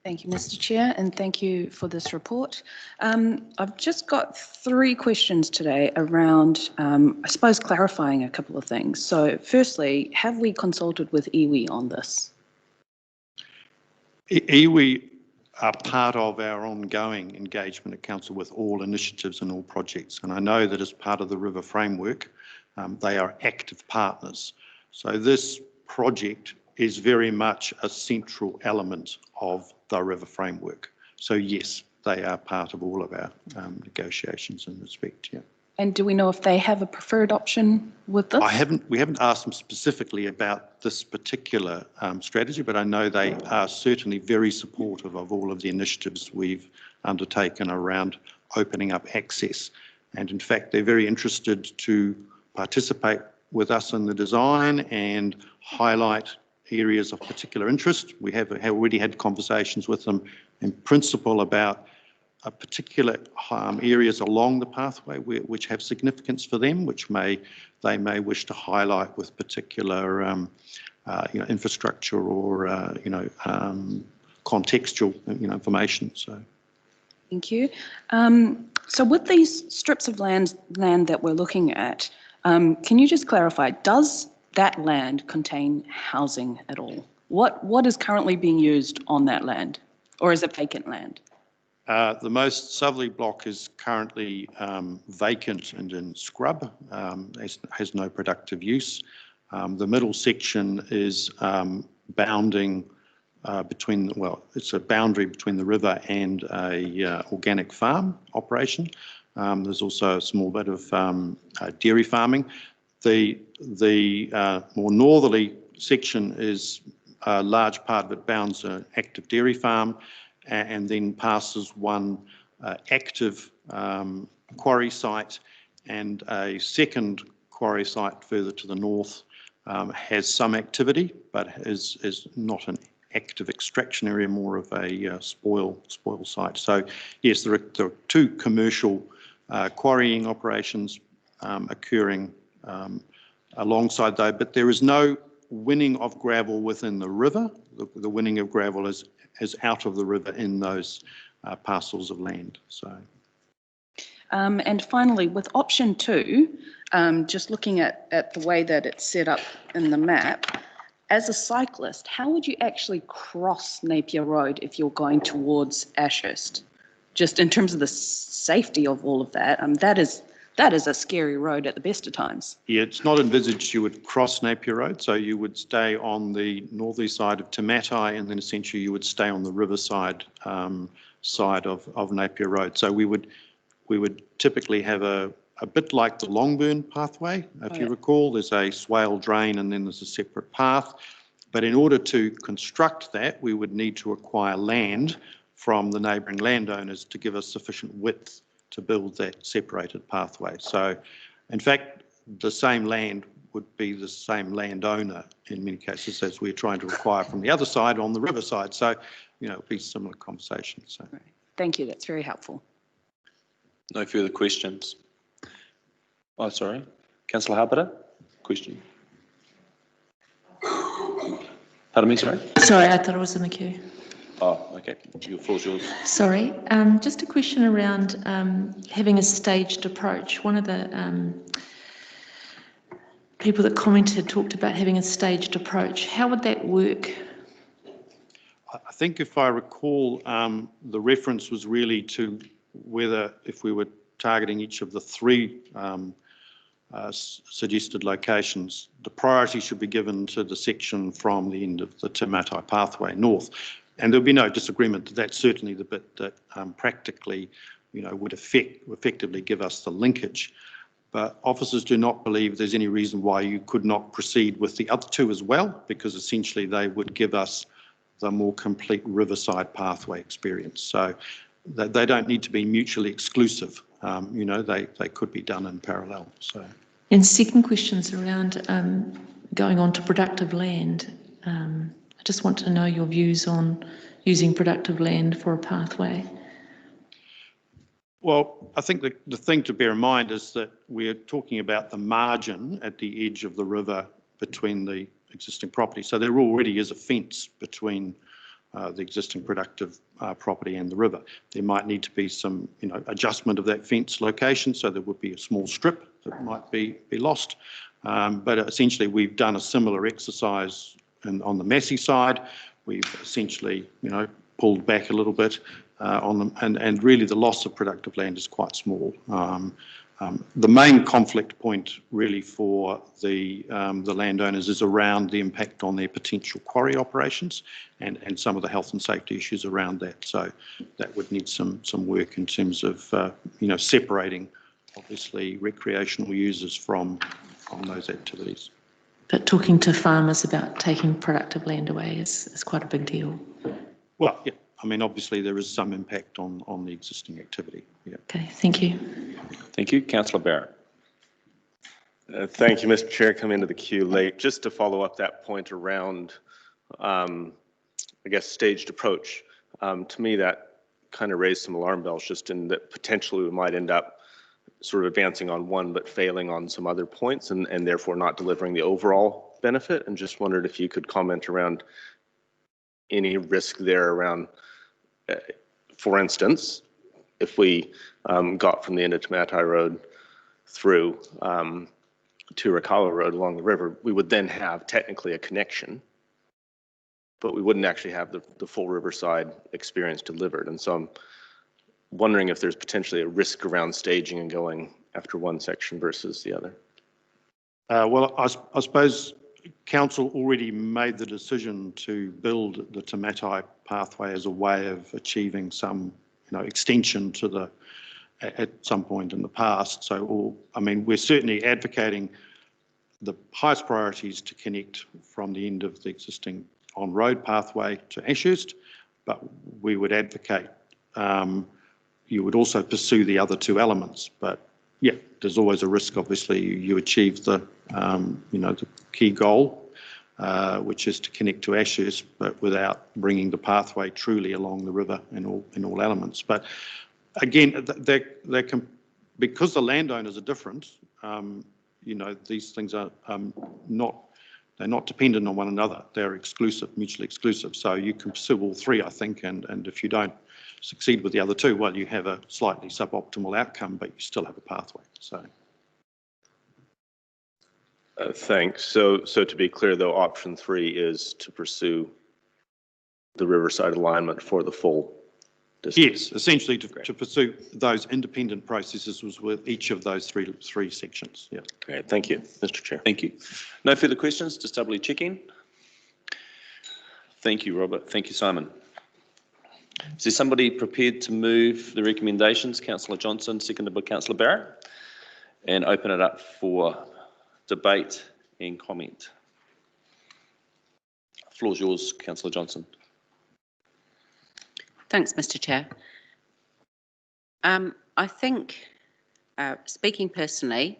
Thank you, Mr. Chair, and thank you for this report. I've just got 3 questions today around, I suppose, clarifying a couple of things. So firstly, have we consulted with iwi on this? iwi are part of our ongoing engagement at Council with all initiatives and all projects. And I know that as part of the River Framework, they are active partners. So this project is very much a central element of the River Framework. So yes, they are part of all of our negotiations in respect, yeah. And do we know if they have a preferred option with this? We haven't asked them specifically about this particular strategy, but I know they are certainly very supportive of all of the initiatives we've undertaken around opening up access. And in fact, they're very interested to participate with us in the design and highlight areas of particular interest. We have already had conversations with them in principle about particular areas along the pathway which have significance for them, which they may wish to highlight with particular infrastructure or contextual information. So, thank you. So with these strips of land that we're looking at, can you just clarify? Does that land contain housing at all? What is currently being used on that land, or is it vacant land? The most southerly block is currently vacant and in scrub, has no productive use. The middle section is bounding between, it's a boundary between the river and a organic farm operation. There's also a small bit of dairy farming. The more northerly section is a large part of it bounds an active dairy farm and then passes one active quarry site, and a second quarry site further to the north has some activity but is not an active extraction area, more of a spoil site. So yes, there are 2 commercial quarrying operations occurring alongside though, but there is no winning of gravel within the river. The winning of gravel is out of the river in those parcels of land. So, and finally, with option 2, just looking at the way that it's set up in the map, as a cyclist, how would you actually cross Napier Road if you're going towards Ashurst? Just in terms of the safety of all of that, that is a scary road at the best of times. Yeah, it's not envisaged you would cross Napier Road, so you would stay on the northerly side of Te Matai, and then essentially you would stay on the riverside side of Napier Road. So we would typically have a bit like the Longburn pathway, if you recall. There's a swale drain and then there's a separate path. But in order to construct that, we would need to acquire land from the neighbouring landowners to give us sufficient width to build that separated pathway. So, in fact, the same land would be the same landowner in many cases as we're trying to acquire from the other side on the riverside. So, it'll be similar conversations. So. Right. Thank you, that's very helpful. No further questions. Oh, sorry. Councillor Hapeta, question. Pardon me, sorry? Sorry, I thought I was in the queue. Oh, okay. Your floor's yours. Sorry, just a question around having a staged approach. One of the people that commented talked about having a staged approach. How would that work? I think if I recall, the reference was really to whether if we were targeting each of the three suggested locations, the priority should be given to the section from the end of the Te Matai pathway north. And there'll be no disagreement that that's certainly the bit that practically, would effectively give us the linkage. But officers do not believe there's any reason why you could not proceed with the other two as well, because essentially they would give us the more complete riverside pathway experience. So they don't need to be mutually exclusive. They could be done in parallel. So. And second question's around going on to productive land. I just want to know your views on using productive land for a pathway. Well, I think the thing to bear in mind is that we're talking about the margin at the edge of the river between the existing property. So there already is a fence between the existing productive property and the river. There might need to be some, adjustment of that fence location, so there would be a small strip that might be lost. But essentially, we've done a similar exercise on the Massey side. We've essentially, pulled back a little bit on them, and really the loss of productive land is quite small. The main conflict point really for the landowners is around the impact on their potential quarry operations and some of the health and safety issues around that. So that would need some work in terms of separating obviously recreational users from those activities. But talking to farmers about taking productive land away is quite a big deal. Well, yeah. I mean, obviously there is some impact on the existing activity. Yeah. Okay, thank you. Thank you. Councillor Barrett. Thank you, Mr. Chair. Come into the queue late. Just to follow up that point around, I guess, staged approach. To me, that kind of raised some alarm bells, just in that potentially we might end up sort of advancing on one but failing on some other points, and therefore not delivering the overall benefit. And just wondered if you could comment around any risk there around, for instance, if we got from the end of Te Matai Road through to Rakawa Road along the river, we would then have technically a connection, but we wouldn't actually have the full riverside experience delivered. And so I'm wondering if there's potentially a risk around staging and going after one section versus the other. Well, I suppose Council already made the decision to build the Te Matai pathway as a way of achieving some, extension to at some point in the past. So, we're certainly advocating the highest priorities to connect from the end of the existing on-road pathway to Ashurst, but we would advocate you would also pursue the other two elements. But yeah, there's always a risk. Obviously, you achieve the the key goal, which is to connect to Ashurst, but without bringing the pathway truly along the river in all elements. But again, they can, because the landowners are different. These things are they're not dependent on one another. They're exclusive, mutually exclusive. So you can pursue all three, I think, and if you don't succeed with the other two, well, you have a slightly suboptimal outcome, but you still have a pathway. So. Thanks. So to be clear, though, option 3 is to pursue the riverside alignment for the full distance. Yes, essentially to pursue those independent processes with each of those three sections. Yeah. Great. Thank you, Mr. Chair. Thank you. No further questions? Just doubly checking. Thank you, Robert. Thank you, Simon. Is there somebody prepared to move the recommendations? Councillor Johnson, seconded by Councillor Barrett, and open it up for debate and comment. The floor is yours, Councillor Johnson. Thanks, Mr. Chair. I think, speaking personally,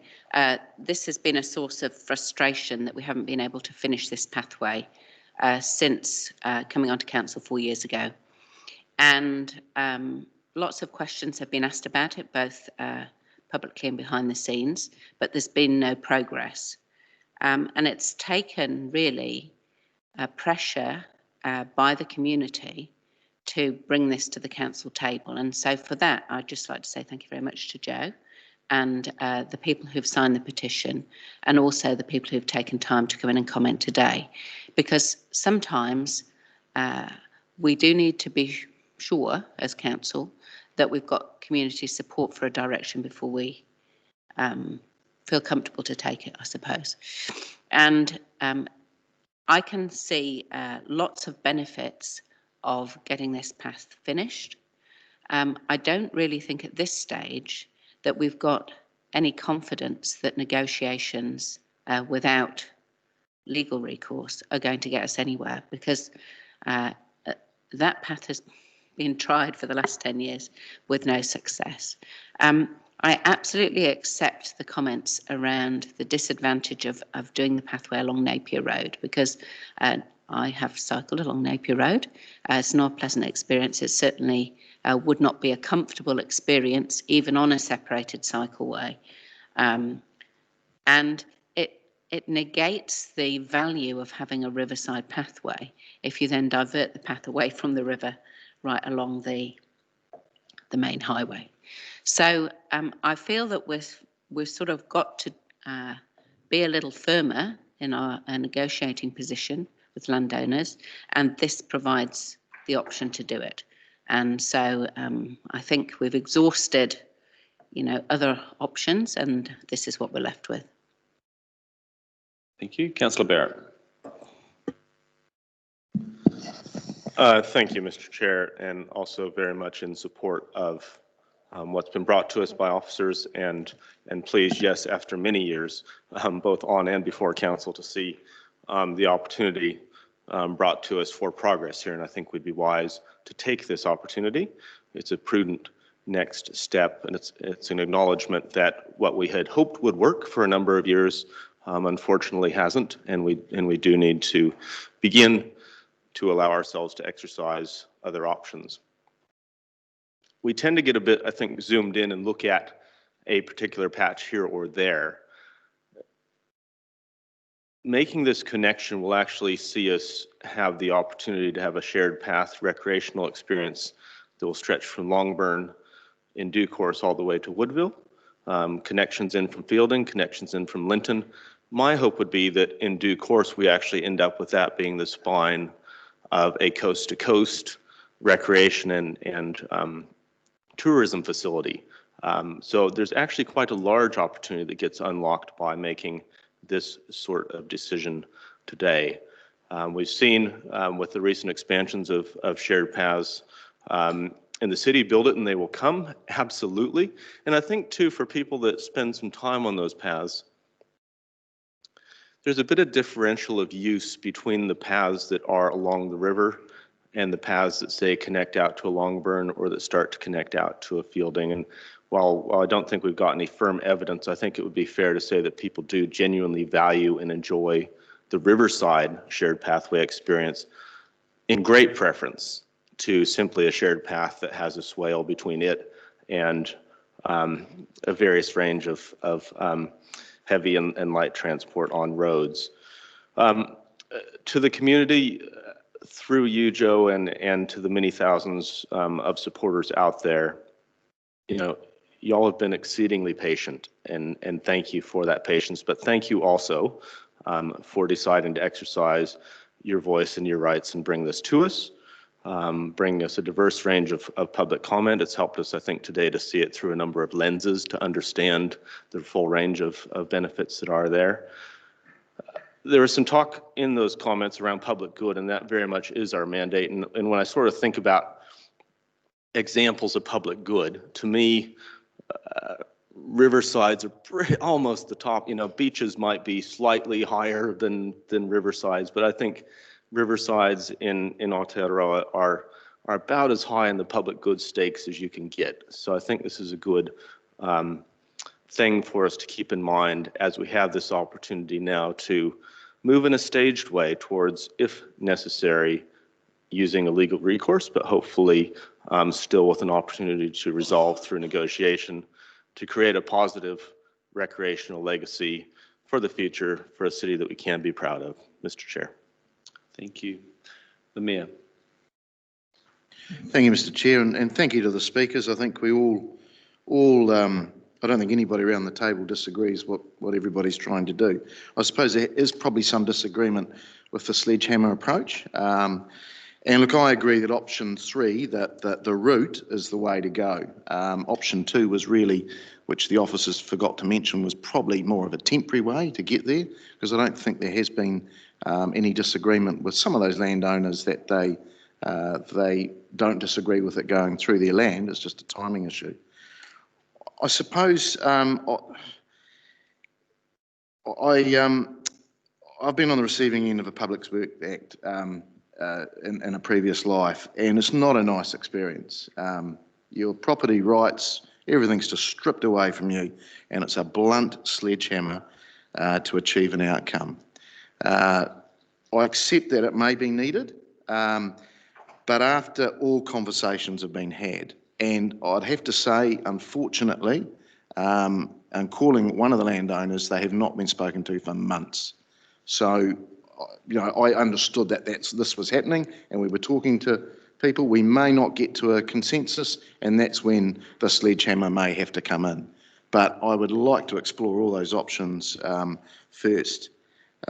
this has been a source of frustration that we haven't been able to finish this pathway since coming onto council 4 years ago. And lots of questions have been asked about it, both publicly and behind the scenes, but there's been no progress. And it's taken really pressure by the community to bring this to the council table. And so for that, I'd just like to say thank you very much to Joe and the people who've signed the petition, and also the people who've taken time to come in and comment today. Because sometimes we do need to be sure as council that we've got community support for a direction before we feel comfortable to take it, I suppose. And I can see lots of benefits of getting this path finished. I don't really think at this stage that we've got any confidence that negotiations without legal recourse are going to get us anywhere, because that path has been tried for the last 10 years with no success. I absolutely accept the comments around the disadvantage of doing the pathway along Napier Road, because I have cycled along Napier Road. It's not a pleasant experience. It certainly would not be a comfortable experience, even on a separated cycleway. And it negates the value of having a riverside pathway if you then divert the path away from the river right along the main highway. So I feel that we've sort of got to be a little firmer in our negotiating position with landowners, and this provides the option to do it. And so I think we've exhausted, other options, and this is what we're left with. Thank you. Councillor Barrett. Thank you, Mr. Chair, and also very much in support of what's been brought to us by officers, and pleased, yes, after many years, both on and before council, to see the opportunity brought to us for progress here. And I think we'd be wise to take this opportunity. It's a prudent next step, and it's an acknowledgement that what we had hoped would work for a number of years unfortunately hasn't, and we do need to begin to allow ourselves to exercise other options. We tend to get a bit, I think, zoomed in and look at a particular patch here or there. Making this connection will actually see us have the opportunity to have a shared path recreational experience that will stretch from Longburn in due course all the way to Woodville. Connections in from Fielding, connections in from Linton. My hope would be that in due course we actually end up with that being the spine of a coast-to-coast recreation and tourism facility. So there's actually quite a large opportunity that gets unlocked by making this sort of decision today. We've seen with the recent expansions of shared paths in the city, build it and they will come, absolutely. And I think too, for people that spend some time on those paths, there's a bit of differential of use between the paths that are along the river and the paths that say connect out to a Longburn or that start to connect out to a Fielding. And while I don't think we've got any firm evidence, I think it would be fair to say that people do genuinely value and enjoy the Riverside shared pathway experience in great preference to simply a shared path that has a swale between it and a various range of heavy and light transport on roads. To the community, through you, Joe, and to the many thousands of supporters out there, y'all have been exceedingly patient, and thank you for that patience. But thank you also for deciding to exercise your voice and your rights and bring this to us, bring us a diverse range of public comment. It's helped us, I think, today to see it through a number of lenses to understand the full range of benefits that are there. There was some talk in those comments around public good, and that very much is our mandate. And when I sort of think about examples of public good, to me, riversides are almost the top. Beaches might be slightly higher than riversides, but I think riversides in Aotearoa are about as high in the public good stakes as you can get. So I think this is a good thing for us to keep in mind as we have this opportunity now to move in a staged way towards, if necessary, using a legal recourse, but hopefully still with an opportunity to resolve through negotiation to create a positive recreational legacy for the future for a city that we can be proud of, Mr. Chair. Thank you. The Mayor. Thank you, Mr. Chair, and thank you to the speakers. I think we all I don't think anybody around the table disagrees what everybody's trying to do. I suppose there is probably some disagreement with the sledgehammer approach. And look, I agree that option 3, that the route is the way to go. Option 2 was really, which the officers forgot to mention, was probably more of a temporary way to get there, because I don't think there has been any disagreement with some of those landowners that they don't disagree with it going through their land. It's just a timing issue. I suppose I've been on the receiving end of a Public Works Act in a previous life, and it's not a nice experience. Your property rights, everything's just stripped away from you, and it's a blunt sledgehammer to achieve an outcome. I accept that it may be needed, but after all conversations have been had, and I'd have to say, unfortunately, and calling one of the landowners, they have not been spoken to for months. So, I understood that this was happening, and we were talking to people. We may not get to a consensus, and that's when the sledgehammer may have to come in. But I would like to explore all those options first.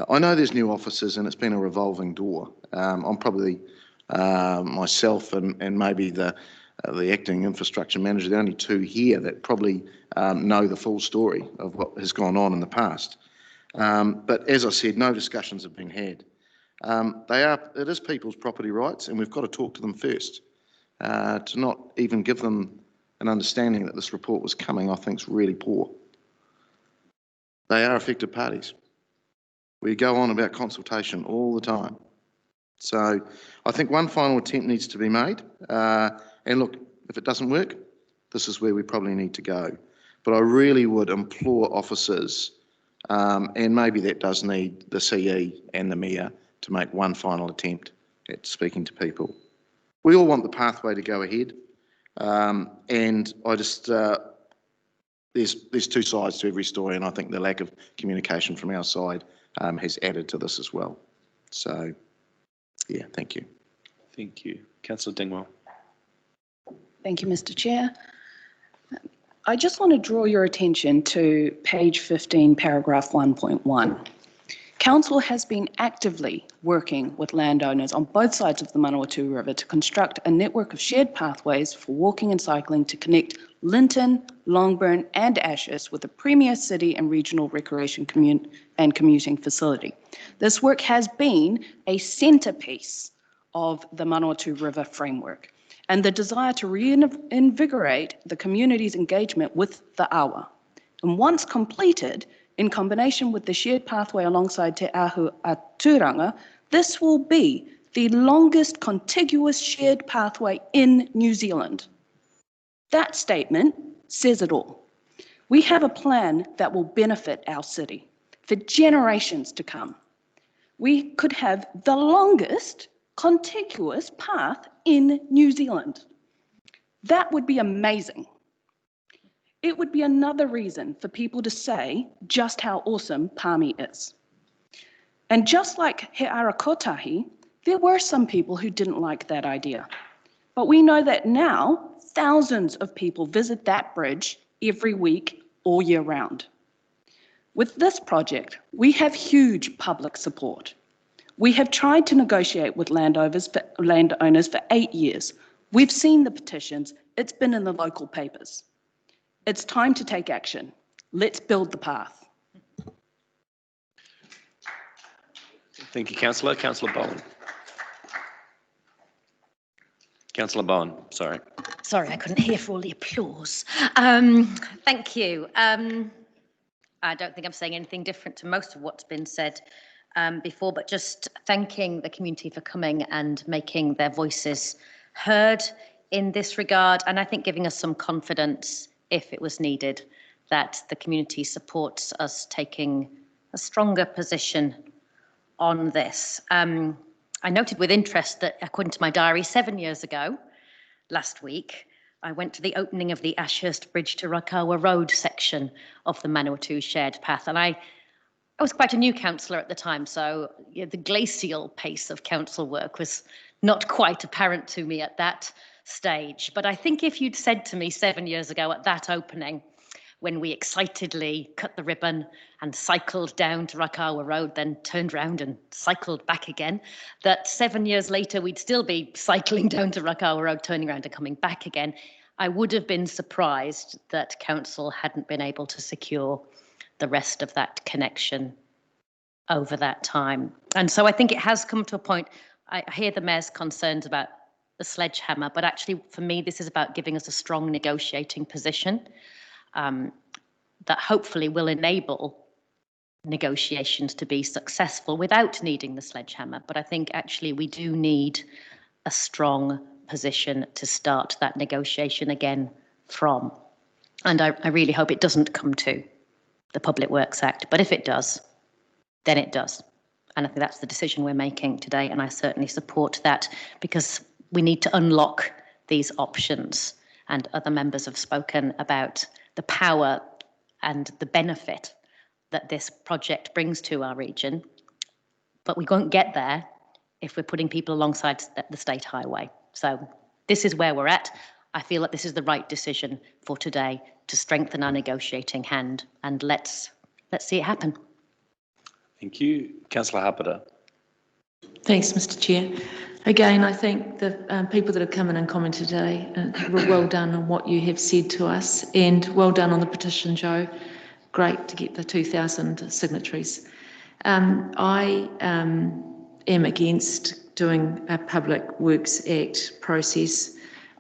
I know there's new officers, and it's been a revolving door. I'm probably myself and maybe the acting infrastructure manager, the only two here that probably know the full story of what has gone on in the past. But as I said, no discussions have been had. It is people's property rights, and we've got to talk to them first. To not even give them an understanding that this report was coming, I think is really poor. They are affected parties. We go on about consultation all the time. So I think one final attempt needs to be made. And look, if it doesn't work, this is where we probably need to go. But I really would implore officers, and maybe that does need the CE and the Mayor, to make one final attempt at speaking to people. We all want the pathway to go ahead, and I just, there's two sides to every story, and I think the lack of communication from our side has added to this as well. So, yeah, thank you. Thank you. Councillor Dingwall. Thank you, Mr. Chair. I just want to draw your attention to page 15, paragraph 1.1. Council has been actively working with landowners on both sides of the Manawatu River to construct a network of shared pathways for walking and cycling to connect Linton, Longburn and Ashurst with a premier city and regional recreation and commuting facility. This work has been a centrepiece of the Manawatu River framework and the desire to reinvigorate the community's engagement with the awa. And once completed, in combination with the shared pathway alongside Te Ahu Aturanga, this will be the longest contiguous shared pathway in New Zealand. That statement says it all. We have a plan that will benefit our city for generations to come. We could have the longest contiguous path in New Zealand. That would be amazing. It would be another reason for people to say just how awesome Palmy is. And just like He Ara Kotahi, there were some people who didn't like that idea. But we know that now thousands of people visit that bridge every week, all year round. With this project, we have huge public support. We have tried to negotiate with landowners for 8 years. We've seen the petitions. It's been in the local papers. It's time to take action. Let's build the path. Thank you, Councillor. Councillor Bowen. Councillor Bowen, sorry. Sorry, I couldn't hear for all the applause. Thank you. I don't think I'm saying anything different to most of what's been said before, but just thanking the community for coming and making their voices heard in this regard, and I think giving us some confidence, if it was needed, that the community supports us taking a stronger position on this. I noted with interest that, according to my diary, 7 years ago, last week, I went to the opening of the Ashurst Bridge to Rakawa Road section of the Manawatu shared path, and I was quite a new councillor at the time, so the glacial pace of council work was not quite apparent to me at that stage. But I think if you'd said to me 7 years ago at that opening, when we excitedly cut the ribbon and cycled down to Rakawa Road, then turned round and cycled back again, that 7 years later we'd still be cycling down to Rakawa Road, turning around and coming back again. I would have been surprised that council hadn't been able to secure the rest of that connection over that time. And so I think it has come to a point. I hear the Mayor's concerns about the sledgehammer, but actually for me, this is about giving us a strong negotiating position that hopefully will enable negotiations to be successful without needing the sledgehammer. But I think actually we do need a strong position to start that negotiation again from. And I really hope it doesn't come to the Public Works Act, but if it does, then it does. And I think that's the decision we're making today, and I certainly support that because we need to unlock these options. And other members have spoken about the power and the benefit that this project brings to our region, but we won't get there if we're putting people alongside the state highway. So this is where we're at. I feel that this is the right decision for today to strengthen our negotiating hand, and let's see it happen. Thank you. Councillor Hapeta. Thanks, Mr. Chair. Again, I think the people that have come in and commented today, well done on what you have said to us, and well done on the petition, Joe. Great to get the 2,000 signatories. I am against doing a Public Works Act process.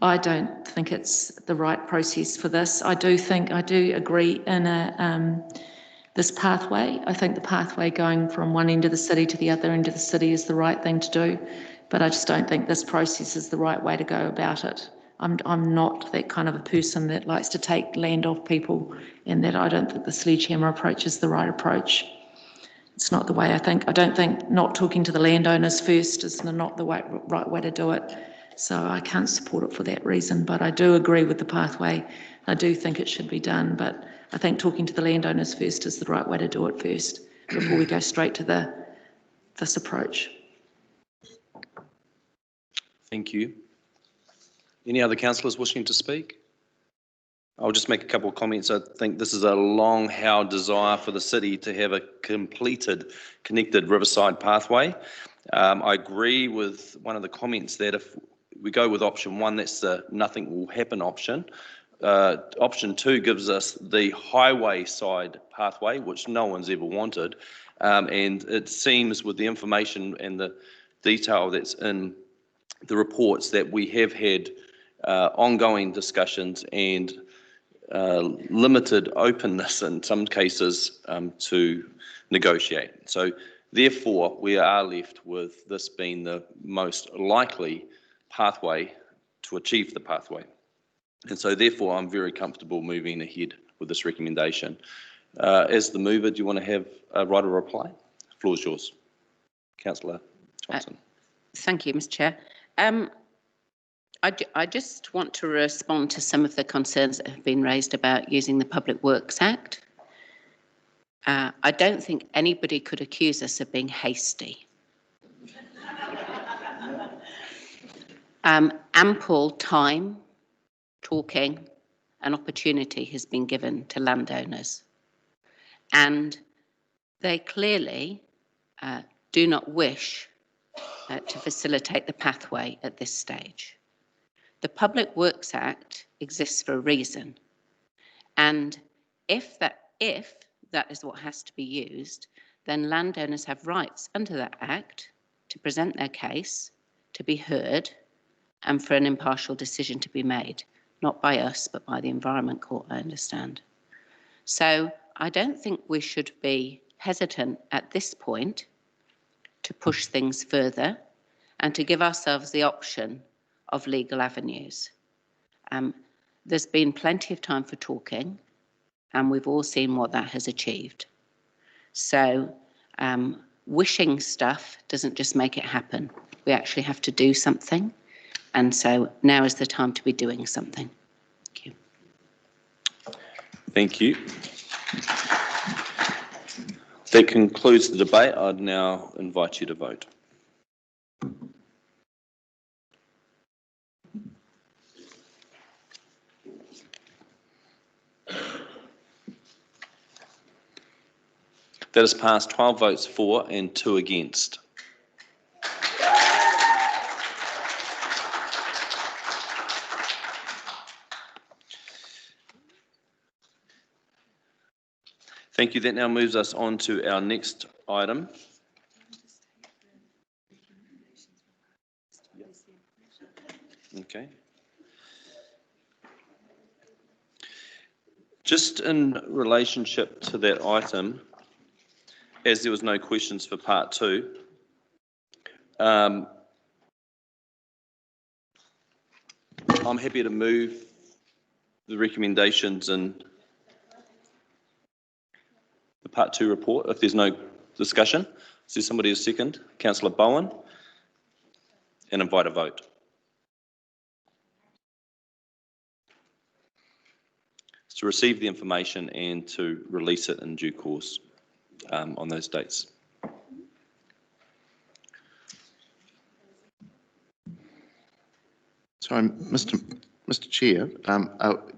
I don't think it's the right process for this. I do agree in this pathway. I think the pathway going from one end of the city to the other end of the city is the right thing to do, but I just don't think this process is the right way to go about it. I'm not that kind of a person that likes to take land off people, and that I don't think the sledgehammer approach is the right approach. It's not the way I think. I don't think not talking to the landowners first is not the right way to do it. So I can't support it for that reason, but I do agree with the pathway. I do think it should be done, but I think talking to the landowners first is the right way to do it first before we go straight to this approach. Thank you. Any other councillors wishing to speak? I'll just make a couple of comments. I think this is a long-held desire for the city to have a connected riverside pathway. I agree with one of the comments that if we go with option one, that's the nothing will happen option. Option two gives us the highway side pathway, which no one's ever wanted. And it seems with the information and the detail that's in the reports that we have had ongoing discussions and limited openness in some cases to negotiate. So therefore, we are left with this being the most likely pathway to achieve the pathway. And so therefore, I'm very comfortable moving ahead with this recommendation. As the mover, do you want to have a right of reply? The floor is yours. Councillor Johnson. Thank you, Mr. Chair. I just want to respond to some of the concerns that have been raised about using the Public Works Act. I don't think anybody could accuse us of being hasty. Ample time, talking, and opportunity has been given to landowners, and they clearly do not wish to facilitate the pathway at this stage. The Public Works Act exists for a reason, and if that is what has to be used, then landowners have rights under that Act to present their case, to be heard, and for an impartial decision to be made, not by us, but by the Environment Court, I understand. So I don't think we should be hesitant at this point to push things further and to give ourselves the option of legal avenues. There's been plenty of time for talking, and we've all seen what that has achieved. So wishing stuff doesn't just make it happen. We actually have to do something. And so now is the time to be doing something. Thank you. Thank you. That concludes the debate. I'd now invite you to vote. That is passed 12 votes for and 2 against. Thank you. That now moves us on to our next item. Okay. Just in relationship to that item, as there was no questions for part 2, I'm happy to move the recommendations in the part 2 report if there's no discussion. Is there somebody a second? Councillor Bowen, and invite a vote. To receive the information and to release it in due course on those dates. So, Mr. Chair,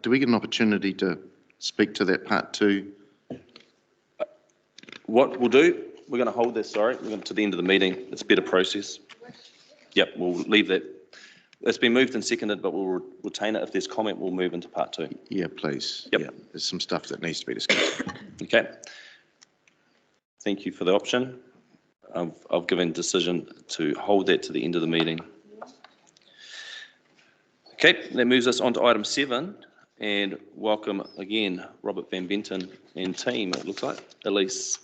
do we get an opportunity to speak to that part 2? What we'll do, we're going to hold this, sorry, we're going to the end of the meeting. It's a better process. Yep, we'll leave that. It's been moved and seconded, but we'll retain it. If there's comment, we'll move into part 2. Yeah, please. Yep. Yeah, there's some stuff that needs to be discussed. Okay. Thank you for the option. I've given decision to hold that to the end of the meeting. Okay, that moves us on to item 7, and welcome again Robert Van Benton and team, it looks like. Elise.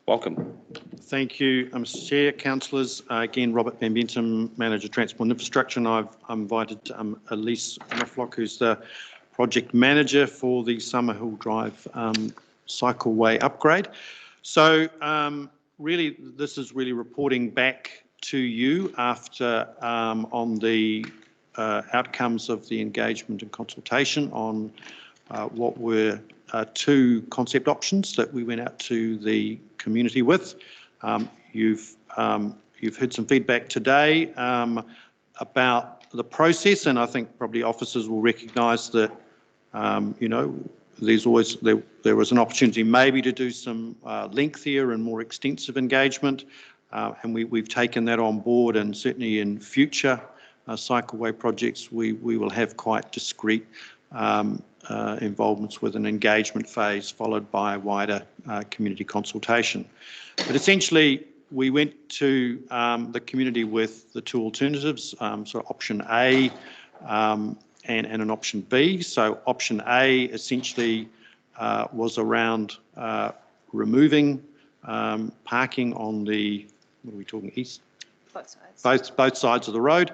Welcome. Thank you, Mr. Chair, councillors. Again, Robert Van Benton, Manager Transport and Infrastructure, and I've invited Elise Mufflock, who's the Project Manager for the Summerhill Drive cycleway upgrade. So really, this is really reporting back to you after on the outcomes of the engagement and consultation on what were 2 concept options that we went out to the community with. You've heard some feedback today about the process, and I think probably officers will recognise that you know, there was an opportunity maybe to do some lengthier and more extensive engagement, and we've taken that on board, and certainly in future cycleway projects we will have quite discrete involvements with an engagement phase followed by a wider community consultation. But essentially we went to the community with the 2 alternatives, so option A and an option B. So option A essentially was around removing parking on the, what are we talking, east? Both sides. Both sides of the road,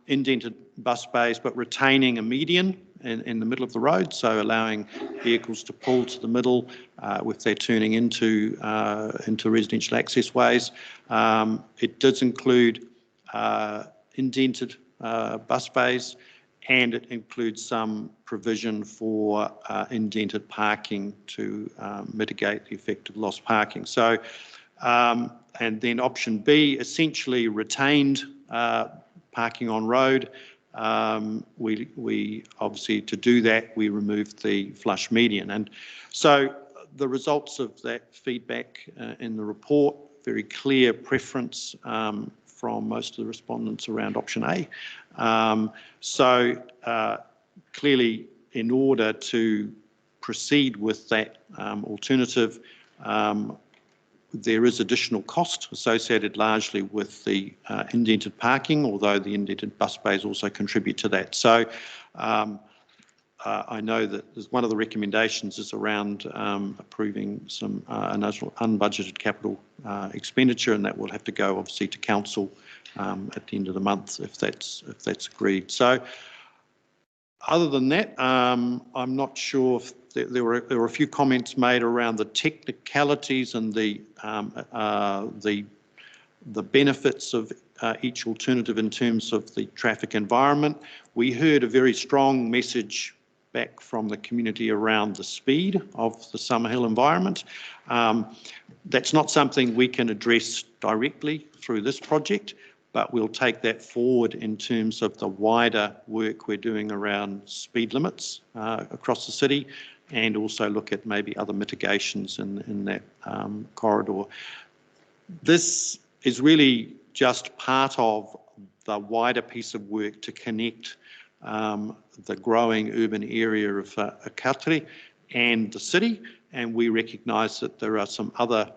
indented bus bays, but retaining a median in the middle of the road, so allowing vehicles to pull to the middle if they're turning into residential access ways. It does include indented bus bays, and it includes some provision for indented parking to mitigate the effect of lost parking. So, and then option B essentially retained parking on road. We obviously, to do that, we removed the flush median. And so the results of that feedback in the report, very clear preference from most of the respondents around option A. Clearly, in order to proceed with that alternative, there is additional cost associated largely with the indented parking, although the indented bus bays also contribute to that. So I know that one of the recommendations is around approving some unbudgeted capital expenditure, and that will have to go obviously to council at the end of the month if that's agreed. So other than that, I'm not sure if there were a few comments made around the technicalities and the benefits of each alternative in terms of the traffic environment. We heard a very strong message back from the community around the speed of the Summerhill environment. That's not something we can address directly through this project, but we'll take that forward in terms of the wider work we're doing around speed limits across the city, and also look at maybe other mitigations in that corridor. This is really just part of the wider piece of work to connect the growing urban area of Kautiri and the city, and we recognise that there are some other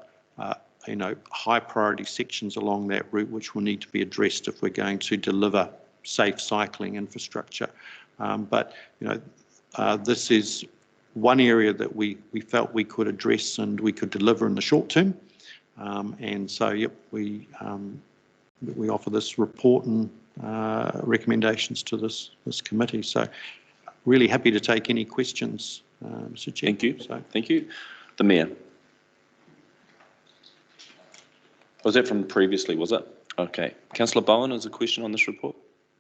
high priority sections along that route which will need to be addressed if we're going to deliver safe cycling infrastructure. This is one area that we felt we could address and we could deliver in the short term. And so, yep, we offer this report and recommendations to this committee. So really happy to take any questions, Mr. Chair. Thank you. Thank you. The Mayor. Was that from previously, was it? Okay. Councillor Bowen has a question on this report.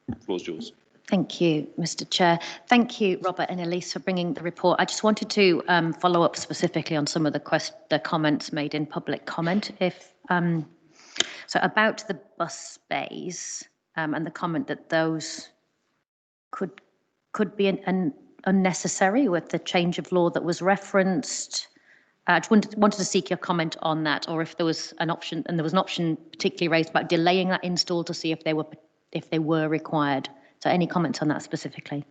The floor is yours. Thank you, Mr. Chair. Thank you, Robert and Elise, for bringing the report. I just wanted to follow up specifically on some of the comments made in public comment. So about the bus bays and the comment that those could be unnecessary with the change of law that was referenced. I just wanted to seek your comment on that, or if there was an option, and there was an option particularly raised about delaying that install to see if they were required. So any comments on that specifically?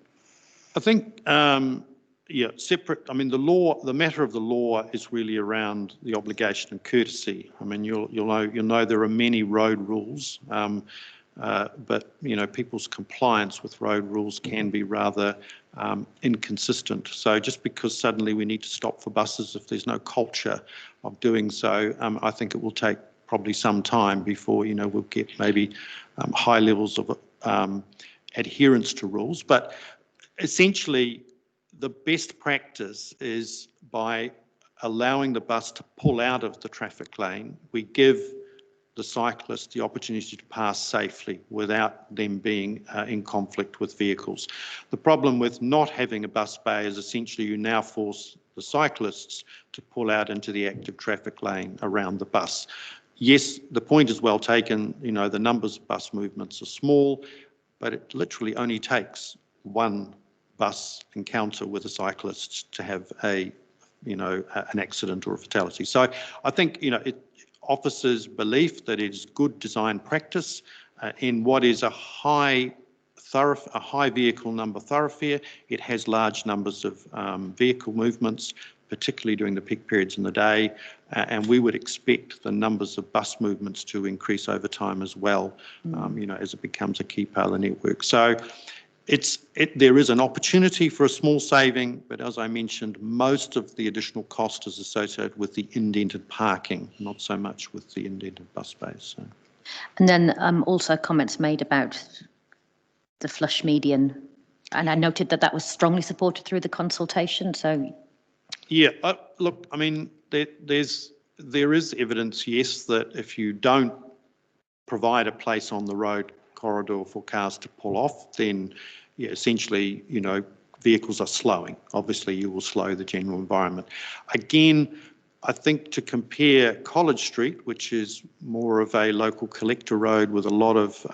I think, separate. I mean, the matter of the law is really around the obligation and courtesy. I mean, you'll know there are many road rules, but people's compliance with road rules can be rather inconsistent. So just because suddenly we need to stop for buses, if there's no culture of doing so, I think it will take probably some time before we'll get maybe high levels of adherence to rules. But essentially, the best practice is by allowing the bus to pull out of the traffic lane, we give the cyclist the opportunity to pass safely without them being in conflict with vehicles. The problem with not having a bus bay is essentially you now force the cyclists to pull out into the active traffic lane around the bus. Yes, the point is well taken, the numbers of bus movements are small, but it literally only takes one bus encounter with a cyclist to have an accident or a fatality. So I think, officers' belief that it is good design practice in what is a high vehicle number thoroughfare. It has large numbers of vehicle movements, particularly during the peak periods in the day, and we would expect the numbers of bus movements to increase over time as well, as it becomes a key part of the network. So there is an opportunity for a small saving, but as I mentioned, most of the additional cost is associated with the indented parking, not so much with the indented bus bays. So. And then also comments made about the flush median, and I noted that was strongly supported through the consultation. So, yeah, look, I mean, there is evidence, yes, that if you don't provide a place on the road corridor for cars to pull off, then essentially, vehicles are slowing. Obviously, you will slow the general environment. Again, I think to compare College Street, which is more of a local collector road with a lot of,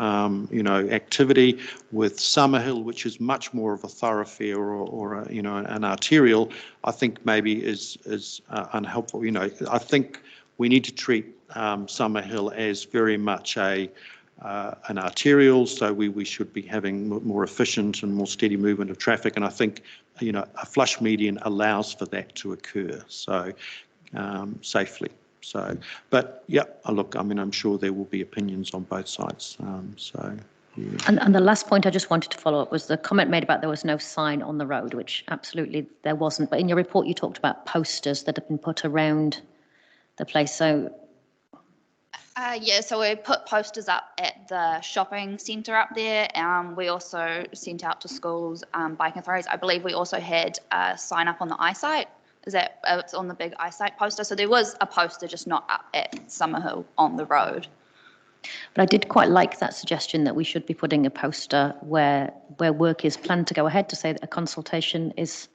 activity, with Summerhill, which is much more of a thoroughfare or an arterial, I think maybe is unhelpful. I think we need to treat Summerhill as very much an arterial, so we should be having more efficient and more steady movement of traffic, and I think a flush median allows for that to occur so safely. So, but yeah, look, I mean, I'm sure there will be opinions on both sides. Yeah. And the last point I just wanted to follow up was the comment made about there was no sign on the road, which absolutely there wasn't. But in your report, you talked about posters that have been put around the place. So. So we put posters up at the shopping centre up there. We also sent out to schools, biking authorities. I believe we also had a sign up on the eyesight. It's on the big eyesight poster. So there was a poster, just not up at Summerhill on the road. But I did quite like that suggestion that we should be putting a poster where work is planned to go ahead to say that a consultation is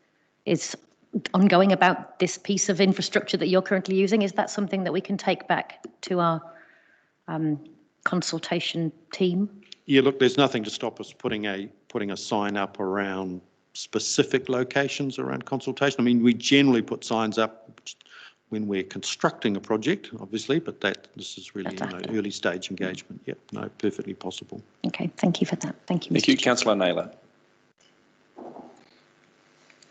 ongoing about this piece of infrastructure that you're currently using. Is that something that we can take back to our consultation team? Yeah, look, there's nothing to stop us putting a sign up around specific locations around consultation. I mean, we generally put signs up when we're constructing a project, obviously, but this is really, early stage engagement. Yep, no, perfectly possible. Okay, thank you for that. Thank you, Thank you, Councillor Naylor.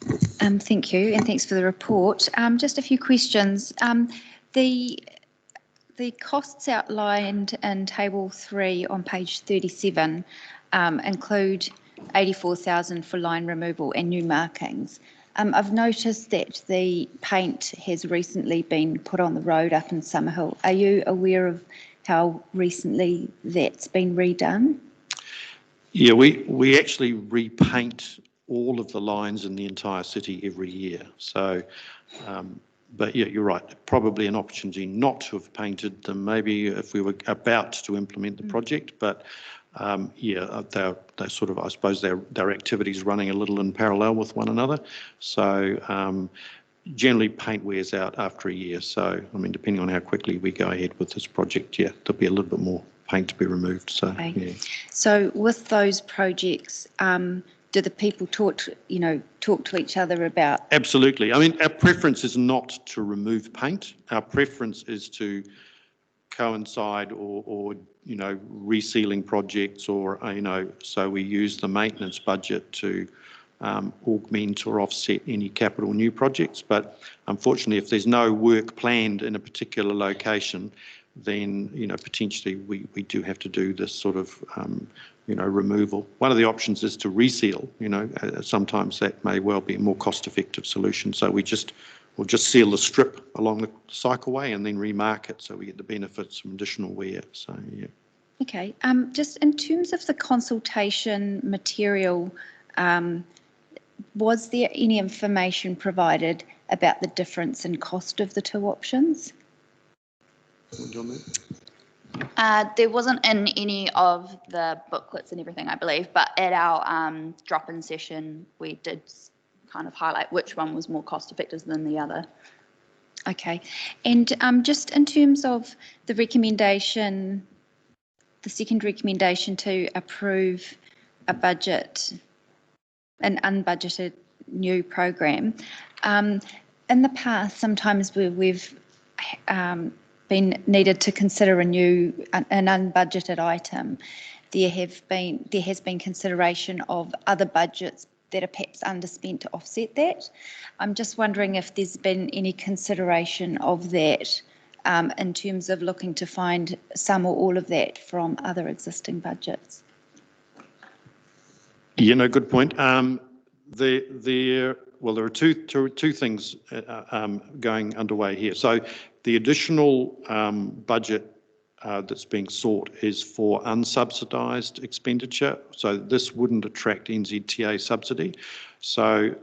Thank you, and thanks for the report. Just a few questions. The costs outlined in Table 3 on page 37 include 84,000 for line removal and new markings. I've noticed that the paint has recently been put on the road up in Summerhill. Are you aware of how recently that's been redone? Yeah, we actually repaint all of the lines in the entire city every year. So, but yeah, you're right, probably an opportunity not to have painted them maybe if we were about to implement the project, but yeah, they're sort of, I suppose their activities running a little in parallel with one another. So generally paint wears out after a year. So, I mean, depending on how quickly we go ahead with this project, yeah, there'll be a little bit more paint to be removed. So, okay. Yeah. So with those projects, do the people talk to each other about? Absolutely. I mean, our preference is not to remove paint. Our preference is to coincide or resealing projects or, so we use the maintenance budget to augment or offset any capital new projects. But unfortunately, if there's no work planned in a particular location, then, potentially we do have to do this sort of, removal. One of the options is to reseal, sometimes that may well be a more cost-effective solution. So we'll just seal the strip along the cycleway and then remark it so we get the benefits from additional wear. So, yeah. Okay, just in terms of the consultation material, was there any information provided about the difference in cost of the two options? There wasn't in any of the booklets and everything, I believe, but at our drop-in session, we did kind of highlight which one was more cost-effective than the other. Okay, and just in terms of the recommendation, the second recommendation to approve a budget, an unbudgeted new program. In the past, sometimes we've been needed to consider an unbudgeted item. There has been consideration of other budgets that are perhaps underspent to offset that. I'm just wondering if there's been any consideration of that in terms of looking to find some or all of that from other existing budgets. Yeah, no, good point. There are two things going underway here. So the additional budget that's being sought is for unsubsidised expenditure. So this wouldn't attract NZTA subsidy. So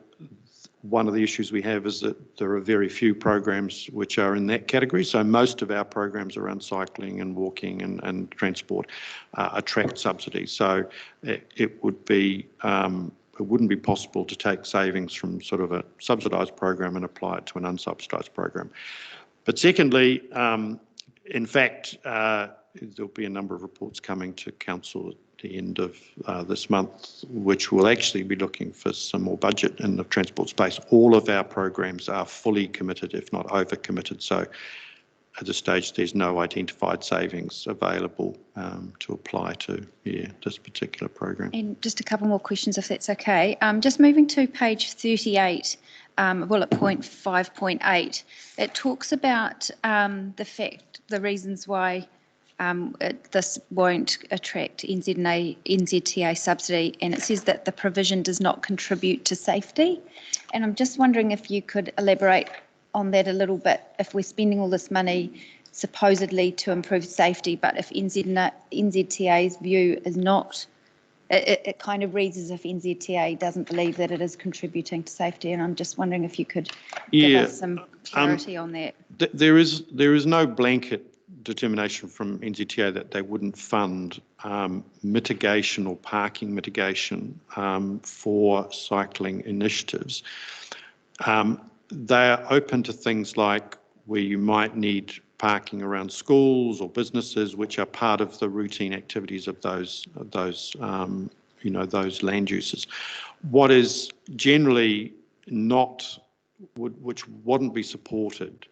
one of the issues we have is that there are very few programs which are in that category. So most of our programs around cycling and walking and transport attract subsidies. So it wouldn't be possible to take savings from sort of a subsidised program and apply it to an unsubsidised program. But secondly, in fact, there'll be a number of reports coming to Council at the end of this month, which will actually be looking for some more budget in the transport space. All of our programs are fully committed, if not over-committed. So at this stage, there's no identified savings available to apply to this particular program. And just a couple more questions, if that's okay. Just moving to page 38, bullet point 5.8, it talks about the reasons why this won't attract NZTA subsidy, and it says that the provision does not contribute to safety. And I'm just wondering if you could elaborate on that a little bit. If we're spending all this money supposedly to improve safety, but if NZTA's view is not, it kind of reads as if NZTA doesn't believe that it is contributing to safety, and I'm just wondering if you could give us some clarity on that. There is no blanket determination from NZTA that they wouldn't fund mitigation or parking mitigation for cycling initiatives. They are open to things like where you might need parking around schools or businesses, which are part of the routine activities of those land uses. What is generally not, which wouldn't be supported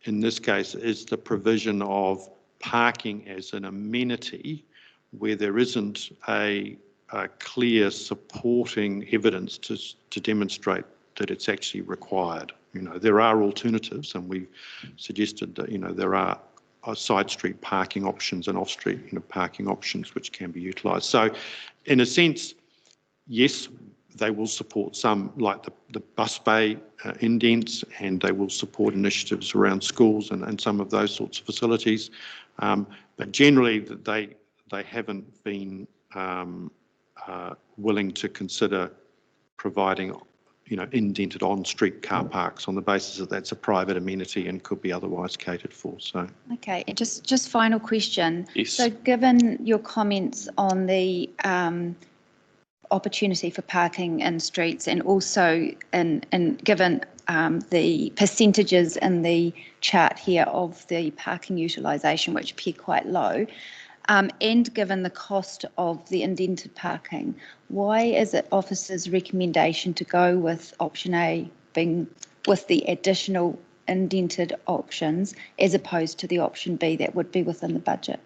in this case, is the provision of parking as an amenity where there isn't a clear supporting evidence to demonstrate that it's actually required. There are alternatives, and we've suggested that, there are side street parking options and off street, parking options which can be utilised. So in a sense, yes, they will support some, like the bus bay indents, and they will support initiatives around schools and some of those sorts of facilities. But generally, they haven't been willing to consider providing, indented on-street car parks on the basis that that's a private amenity and could be otherwise catered for. So. Okay, and just final question. Yes. So given your comments on the opportunity for parking in streets, and also and given the percentages in the chart here of the parking utilisation, which appear quite low, and given the cost of the indented parking, why is it officers' recommendation to go with option A being with the additional indented options as opposed to the option B that would be within the budget?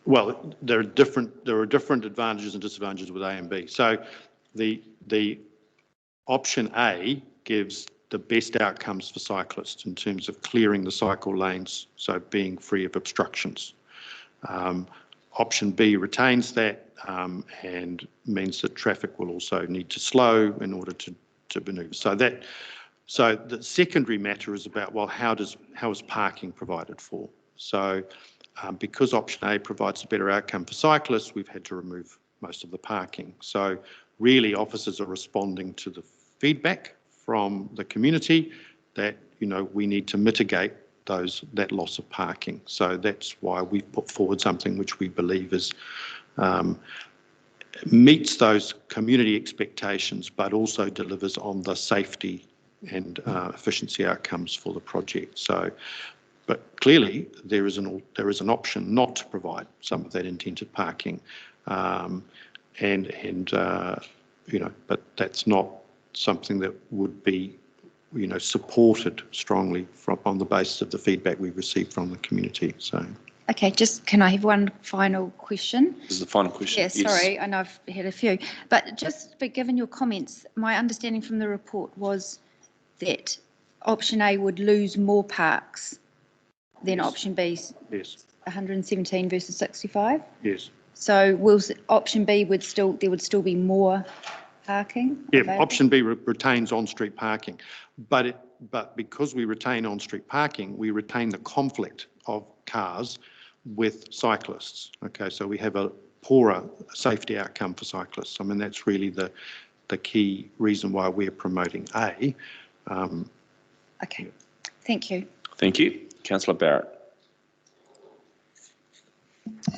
Well, there are different advantages and disadvantages with A and B. So the option A gives the best outcomes for cyclists in terms of clearing the cycle lanes, so being free of obstructions. Option B retains that and means that traffic will also need to slow in order to manoeuvre. So the secondary matter is about, well, how is parking provided for? So because option A provides a better outcome for cyclists, we've had to remove most of the parking. So really, officers are responding to the feedback from the community that, we need to mitigate that loss of parking. So that's why we've put forward something which we believe is meets those community expectations, but also delivers on the safety and efficiency outcomes for the project. So, but clearly there is an option not to provide some of that intended parking, but that's not something that would be, supported strongly on the basis of the feedback we've received from the community. So. Okay, just can I have one final question? This is the final question. Yeah, sorry, I know I've had a few, but given your comments, my understanding from the report was that option A would lose more parks than option B's. Yes. 117 versus 65. Yes. So option B would still be more parking? Yeah, available? option B retains on-street parking, but because we retain on-street parking, we retain the conflict of cars with cyclists. Okay, so we have a poorer safety outcome for cyclists. I mean, that's really the key reason why we're promoting A. Okay, thank you. Thank you. Councillor Barrett.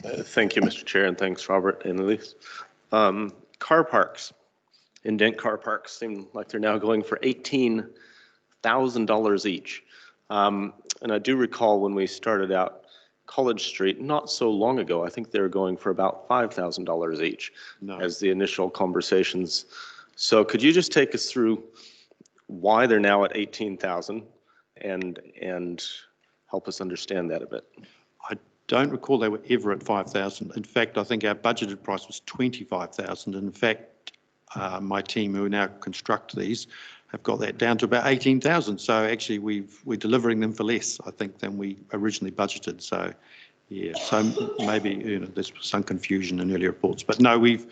Thank you, Mr. Chair, and thanks, Robert and Elise. Car parks, indent car parks, seem like they're now going for $18,000 each. And I do recall when we started out College Street not so long ago, I think they were going for about $5,000 each as the initial conversations. So could you just take us through why they're now at 18,000 and help us understand that a bit? I don't recall they were ever at 5,000. In fact, I think our budgeted price was 25,000. In fact, my team who now construct these have got that down to about 18,000. So actually we're delivering them for less, I think, than we originally budgeted. So yeah, so maybe there's some confusion in earlier reports, but no, we've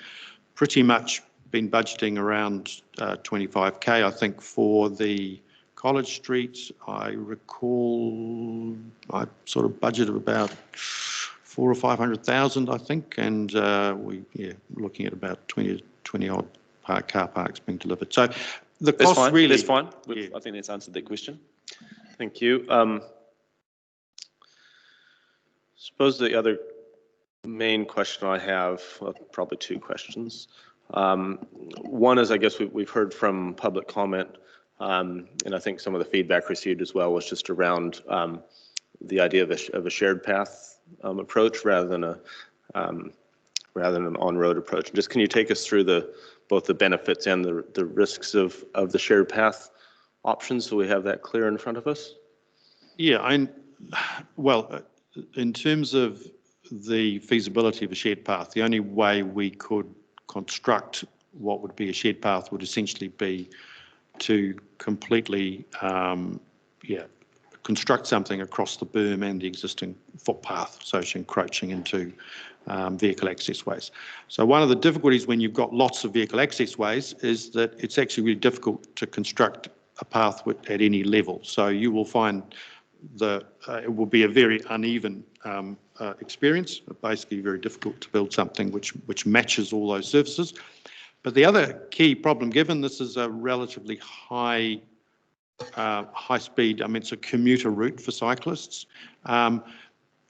pretty much been budgeting around 25k. I think for the College Street, I recall I sort of budgeted about 400,000 or 500,000, I think, and we're looking at about 20 odd car parks being delivered. So the cost really... That's fine. Yeah. I think that's answered that question. Thank you. Suppose the other main question I have, well, probably two questions. One is, I guess we've heard from public comment, and I think some of the feedback received as well was just around the idea of a shared path approach rather than an on-road approach. Just can you take us through both the benefits and the risks of the shared path options so we have that clear in front of us? Yeah, well, in terms of the feasibility of a shared path, the only way we could construct what would be a shared path would essentially be to completely, construct something across the berm and the existing footpath, so it's encroaching into vehicle access ways. So one of the difficulties when you've got lots of vehicle access ways is that it's actually really difficult to construct a path at any level. So you will find it will be a very uneven experience, basically very difficult to build something which matches all those surfaces. But the other key problem, given this is a relatively high speed, it's a commuter route for cyclists,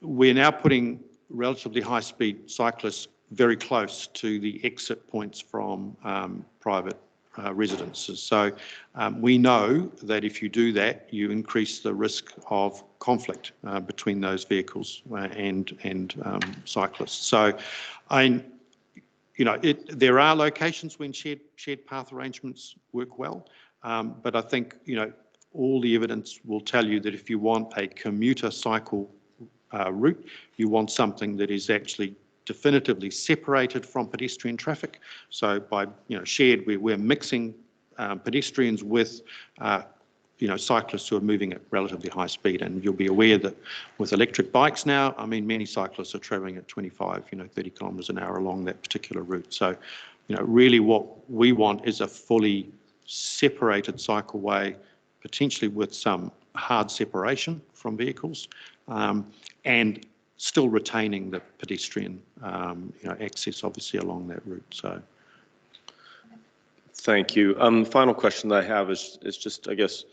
we're now putting relatively high speed cyclists very close to the exit points from private residences. So we know that if you do that, you increase the risk of conflict between those vehicles and cyclists. So there are locations when shared path arrangements work well, but I think all the evidence will tell you that if you want a commuter cycle route, you want something that is actually definitively separated from pedestrian traffic. So by shared, we're mixing pedestrians with cyclists who are moving at relatively high speed. And you'll be aware that with electric bikes now, many cyclists are travelling at 25, 30 kilometres an hour along that particular route. So, really what we want is a fully separated cycleway, potentially with some hard separation from vehicles, and still retaining the pedestrian access obviously along that route. So, thank you. Final question that I have is just, I guess,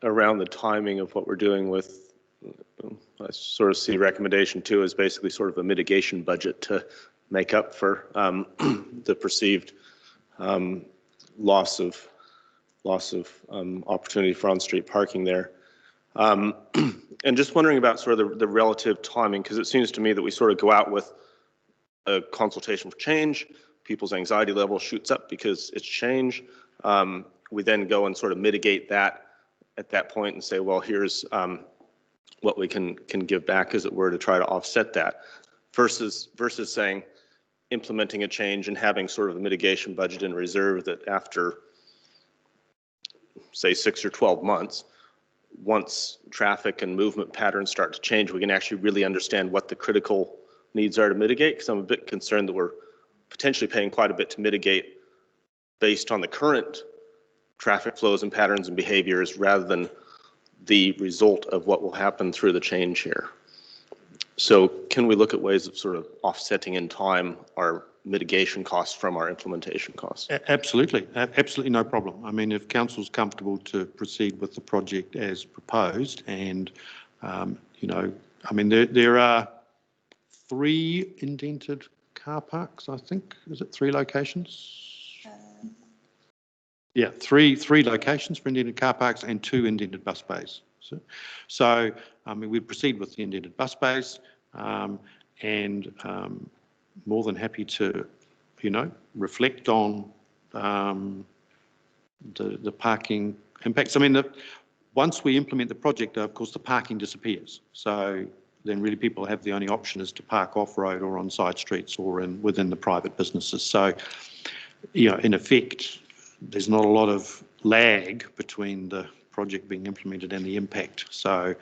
around the timing of what we're doing with, I sort of see recommendation 2 as basically sort of a mitigation budget to make up for the perceived loss of opportunity for on-street parking there. And just wondering about sort of the relative timing, because it seems to me that we sort of go out with a consultation for change, people's anxiety level shoots up because it's change. We then go and sort of mitigate that at that point and say, well, here's what we can give back, as it were, to try to offset that, versus saying implementing a change and having sort of a mitigation budget in reserve that after, say, 6 or 12 months, once traffic and movement patterns start to change, we can actually really understand what the critical needs are to mitigate, because I'm a bit concerned that we're potentially paying quite a bit to mitigate based on the current traffic flows and patterns and behaviors rather than the result of what will happen through the change here. So can we look at ways of sort of offsetting in time our mitigation costs from our implementation costs? Absolutely, absolutely no problem. If council's comfortable to proceed with the project as proposed, and there are 3 indented car parks, I think. Is it 3 locations? Yeah, three locations for indented car parks and 2 indented bus bays. So we proceed with the indented bus bays, and more than happy to, reflect on the parking impacts. Once we implement the project, of course, the parking disappears. So then really people have the only option is to park off-road or on side streets or within the private businesses. So, in effect, there's not a lot of lag between the project being implemented and the impact. So,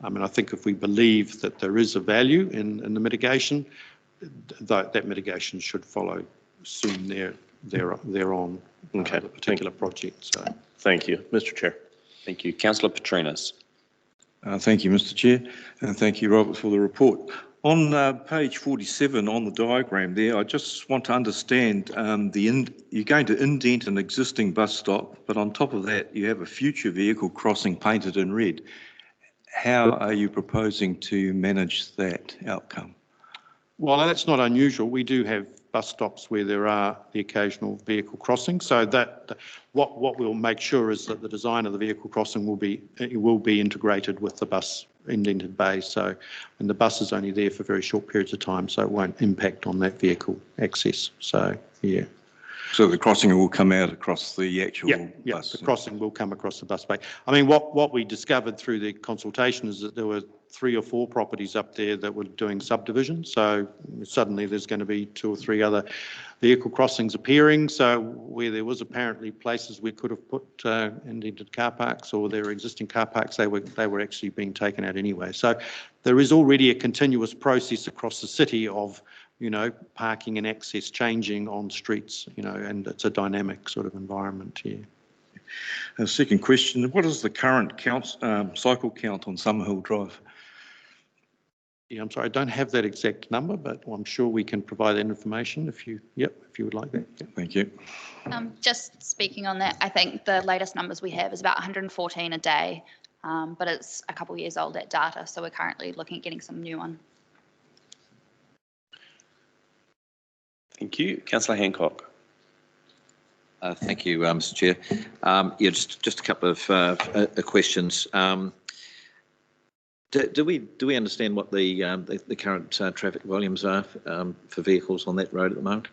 I think if we believe that there is a value in the mitigation, that mitigation should follow soon thereon. Okay. The particular project. So. Thank you, Mr. Chair. Thank you. Councillor Petrinas. Thank you, Mr. Chair, and thank you, Robert, for the report. On page 47 on the diagram there, I just want to understand you're going to indent an existing bus stop, but on top of that, you have a future vehicle crossing painted in red. How are you proposing to manage that outcome? Well, that's not unusual. We do have bus stops where there are the occasional vehicle crossing. So that what we'll make sure is that the design of the vehicle crossing will be integrated with the bus indented bay. So, and the bus is only there for very short periods of time, so it won't impact on that vehicle access. So, yeah. So the crossing will come out across the actual bus? The crossing will come across the bus bay. I mean, what we discovered through the consultation is that there were 3 or 4 properties up there that were doing subdivision. So suddenly there's going to be 2 or 3 other vehicle crossings appearing. So where there was apparently places we could have put indented car parks, or there are existing car parks, they were actually being taken out anyway. So there is already a continuous process across the city of, you know, parking and access changing on streets, you know, and it's a dynamic sort of environment here. Second question, what is the current cycle count on Summerhill Drive? Yeah, I'm sorry, I don't have that exact number, but I'm sure we can provide that information if you would like that. Yep. Thank you. Just speaking on that, I think the latest numbers we have is about 114 a day, but it's a couple of years old, that data, so we're currently looking at getting some new one. Thank you. Councillor Hancock. Thank you, Mr. Chair. Yeah, just a couple of questions. Do we understand what the current traffic volumes are for vehicles on that road at the moment?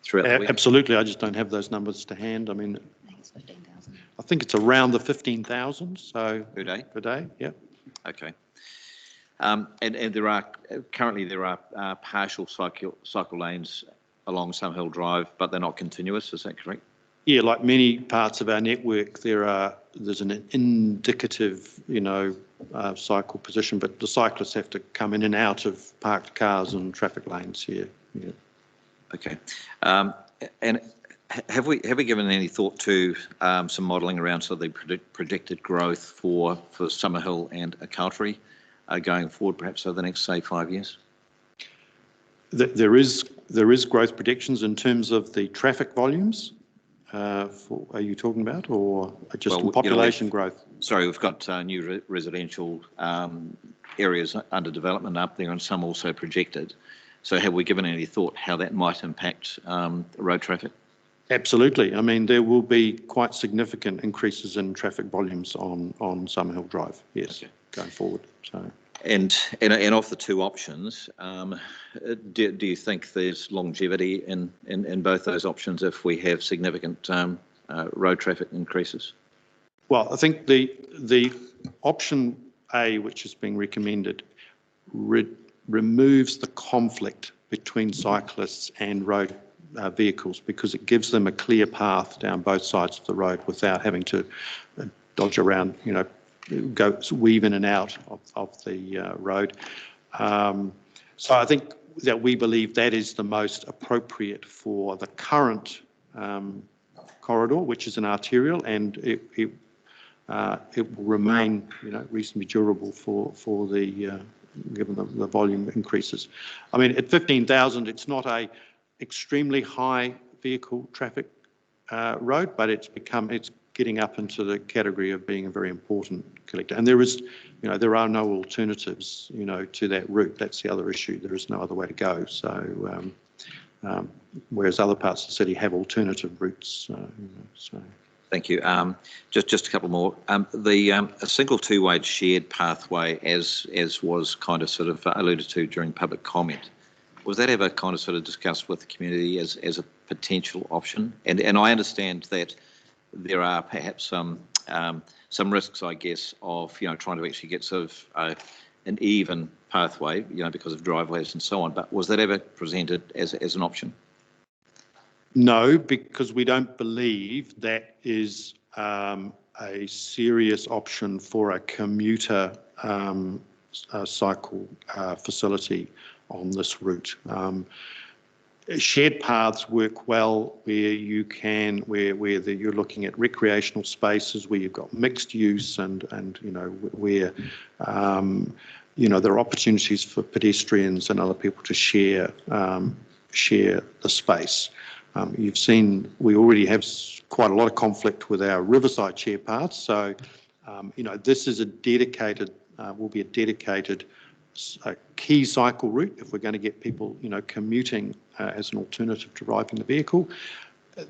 Throughout the week? Absolutely. I just don't have those numbers to hand. I mean, I think it's 15,000. I think it's around the 15,000. So per day. Per day, yeah. Okay. And there are currently partial cycle lanes along Summerhill Drive, but they're not continuous. Is that correct? Yeah, like many parts of our network, there's an indicative, you know, cycle position, but the cyclists have to come in and out of parked cars and traffic lanes here. Yeah. Okay. And have we given any thought to some modelling around sort of the predicted growth for Summerhill and Akaltari going forward, perhaps over the next, say, 5 years? There is growth predictions in terms of the traffic volumes. Are you talking about, or just population growth? Sorry, we've got new residential areas under development up there, and some also projected. So have we given any thought how that might impact road traffic? Absolutely. I mean, there will be quite significant increases in traffic volumes on Summerhill Drive, yes, okay, going forward. So. And of the 2 options, do you think there's longevity in both those options if we have significant road traffic increases? Well, I think the option A, which is being recommended, removes the conflict between cyclists and road vehicles, because it gives them a clear path down both sides of the road without having to dodge around, you know, weave in and out of the road. So I think that we believe that is the most appropriate for the current corridor, which is an arterial, and it will remain, you know, reasonably durable for the given the volume increases. I mean, at 15,000, it's not a extremely high vehicle traffic road, but it's getting up into the category of being a very important collector. And there is, you know, there are no alternatives, you know, to that route. That's the other issue. There is no other way to go. So, whereas other parts of the city have alternative routes. You know, so. Thank you. Just a couple more. A single two-way shared pathway, as was kind of sort of alluded to during public comment, was that ever kind of sort of discussed with the community as a potential option? And I understand that there are perhaps some risks, I guess, of, you know, trying to actually get sort of an even pathway, you know, because of driveways and so on. But was that ever presented as an option? No, because we don't believe that is a serious option for a commuter cycle facility on this route. Shared paths work well where you can, where you're looking at recreational spaces, where you've got mixed use, and you know, where you know, there are opportunities for pedestrians and other people to share the space. You've seen we already have quite a lot of conflict with our riverside share paths, so you know, this is a dedicated, will be a dedicated key cycle route if we're going to get people, you know, commuting as an alternative to driving the vehicle.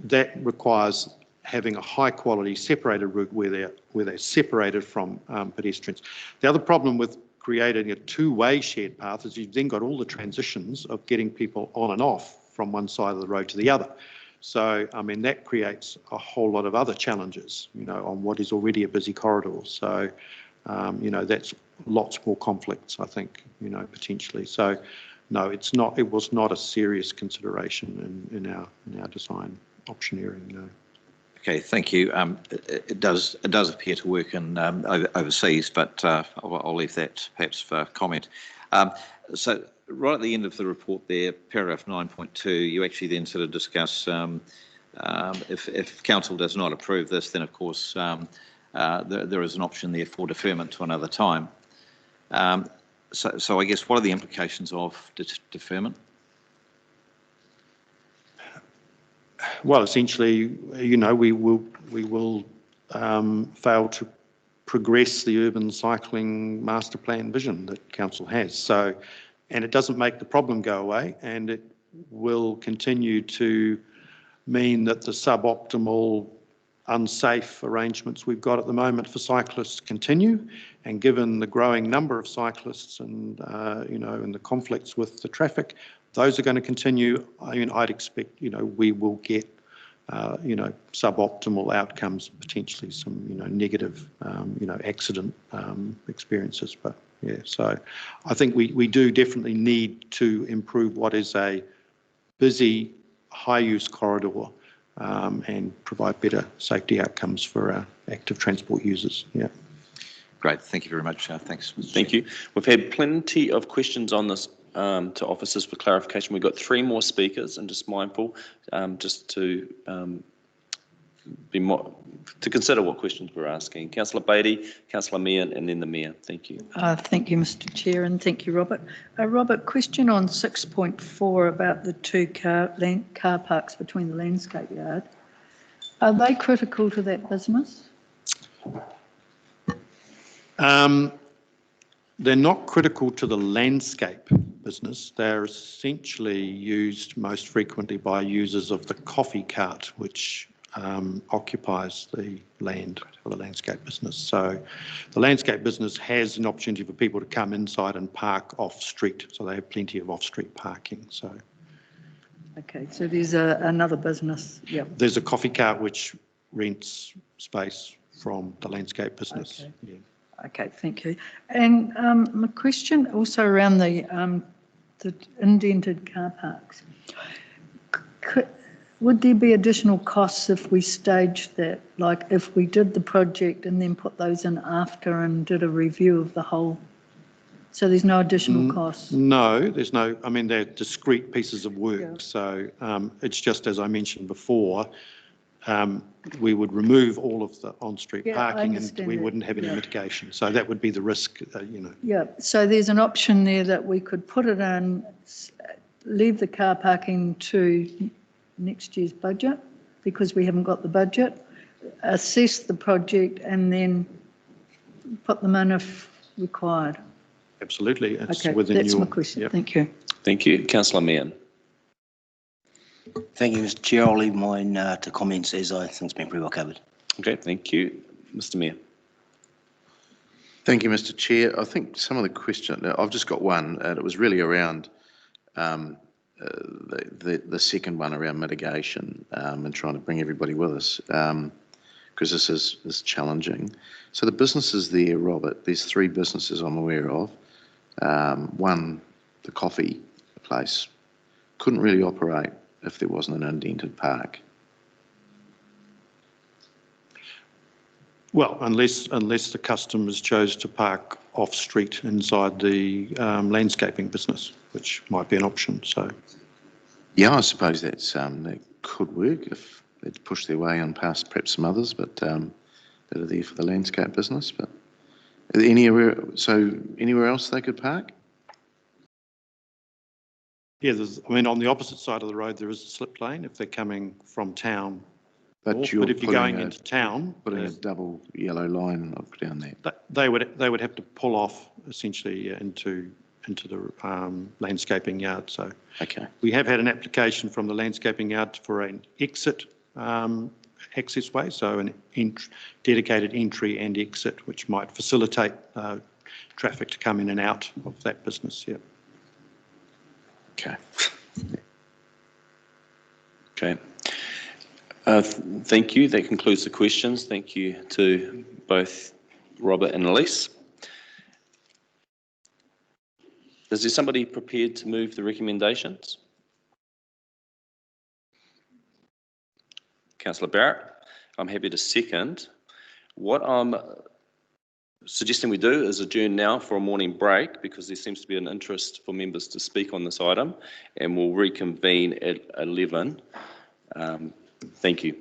That requires having a high quality separated route where they're separated from pedestrians. The other problem with creating a two-way shared path is you've then got all the transitions of getting people on and off from one side of the road to the other. So, I mean, that creates a whole lot of other challenges, you know, on what is already a busy corridor. So, you know, that's lots more conflicts, I think, you know, potentially. So, no, it was not a serious consideration in our design optioneering, no. Okay, thank you. It does appear to work in overseas, but I'll leave that perhaps for comment. So right at the end of the report there, paragraph 9.2, you actually then sort of discuss if council does not approve this, then of course there is an option there for deferment to another time. So I guess what are the implications of deferment? Well, essentially, you know, we will fail to progress the urban cycling master plan vision that council has. So, and it doesn't make the problem go away, and it will continue to mean that the suboptimal, unsafe arrangements we've got at the moment for cyclists continue. And given the growing number of cyclists and you know, and the conflicts with the traffic, those are going to continue. I mean, I'd expect, you know, we will get, you know, suboptimal outcomes, potentially some, you know, negative, you know, accident experiences. But yeah, so I think we do definitely need to improve what is a busy, high-use corridor and provide better safety outcomes for our active transport users. Yeah. Great, thank you very much. Thanks. Thank you. We've had plenty of questions on this to officers for clarification. We've got 3 more speakers, and just mindful, just to be more, to consider what questions we're asking. Councillor Beattie, Councillor Meehan, and then the Mayor. Thank you. Thank you, Mr. Chair, and thank you, Robert. Robert, question on 6.4 about the 2 car parks between the landscape yard. Are they critical to that business? They're not critical to the landscape business. They're essentially used most frequently by users of the coffee cart, which occupies the land for the landscape business. So the landscape business has an opportunity for people to come inside and park off street. So they have plenty of off-street parking. So Okay, so there's another business. Yeah. there's a coffee cart which rents space from the landscape business. Okay. Yeah. Okay, thank you. And my question also around the indented car parks. Would there be additional costs if we staged that? Like if we did the project and then put those in after and did a review of the whole? So there's no additional costs? No, there's no, I mean, they're discrete pieces of work. Yeah. So it's just, as I mentioned before, we would remove all of the on-street parking and we wouldn't have any mitigation. So that would be the risk, you know. Yeah, so there's an option there that we could put it in, leave the car parking to next year's budget because we haven't got the budget, assess the project and then put them in if required. Absolutely. It's okay, within that's my question. Yep. Thank you. Thank you. Councillor Meehan. Thank you, Mr. Chair. I'll leave mine to comments as I think it's been pretty well covered. Okay, thank you. Mr. Mayor. Thank you, Mr. Chair. I think some of the question, I've just got one, and it was really around the second one around mitigation and trying to bring everybody with us because this is challenging. So the businesses there, Robert, there's 3 businesses I'm aware of. One, the coffee place, couldn't really operate if there wasn't an indented park. Well, unless the customers chose to park off-street inside the landscaping business, which might be an option. So, yeah, I suppose that could work if they'd push their way on past perhaps some others, but that are there for the landscape business. But anywhere else they could park? Yeah, I mean, on the opposite side of the road, there is a slip lane if they're coming from town. But if you're going into town, putting a double yellow line down there, they would have to pull off essentially into into the landscaping yard. So Okay. we have had an application from the landscaping yard for an exit access way, so an dedicated entry and exit, which might facilitate traffic to come in and out of that business. Yeah. Okay. Okay. Thank you. That concludes the questions. Thank you to both Robert and Elise. Is there somebody prepared to move the recommendations? Councillor Barrett, I'm happy to second. What I'm suggesting we do is adjourn now for a morning break because there seems to be an interest for members to speak on this item, and we'll reconvene at 11. Thank you.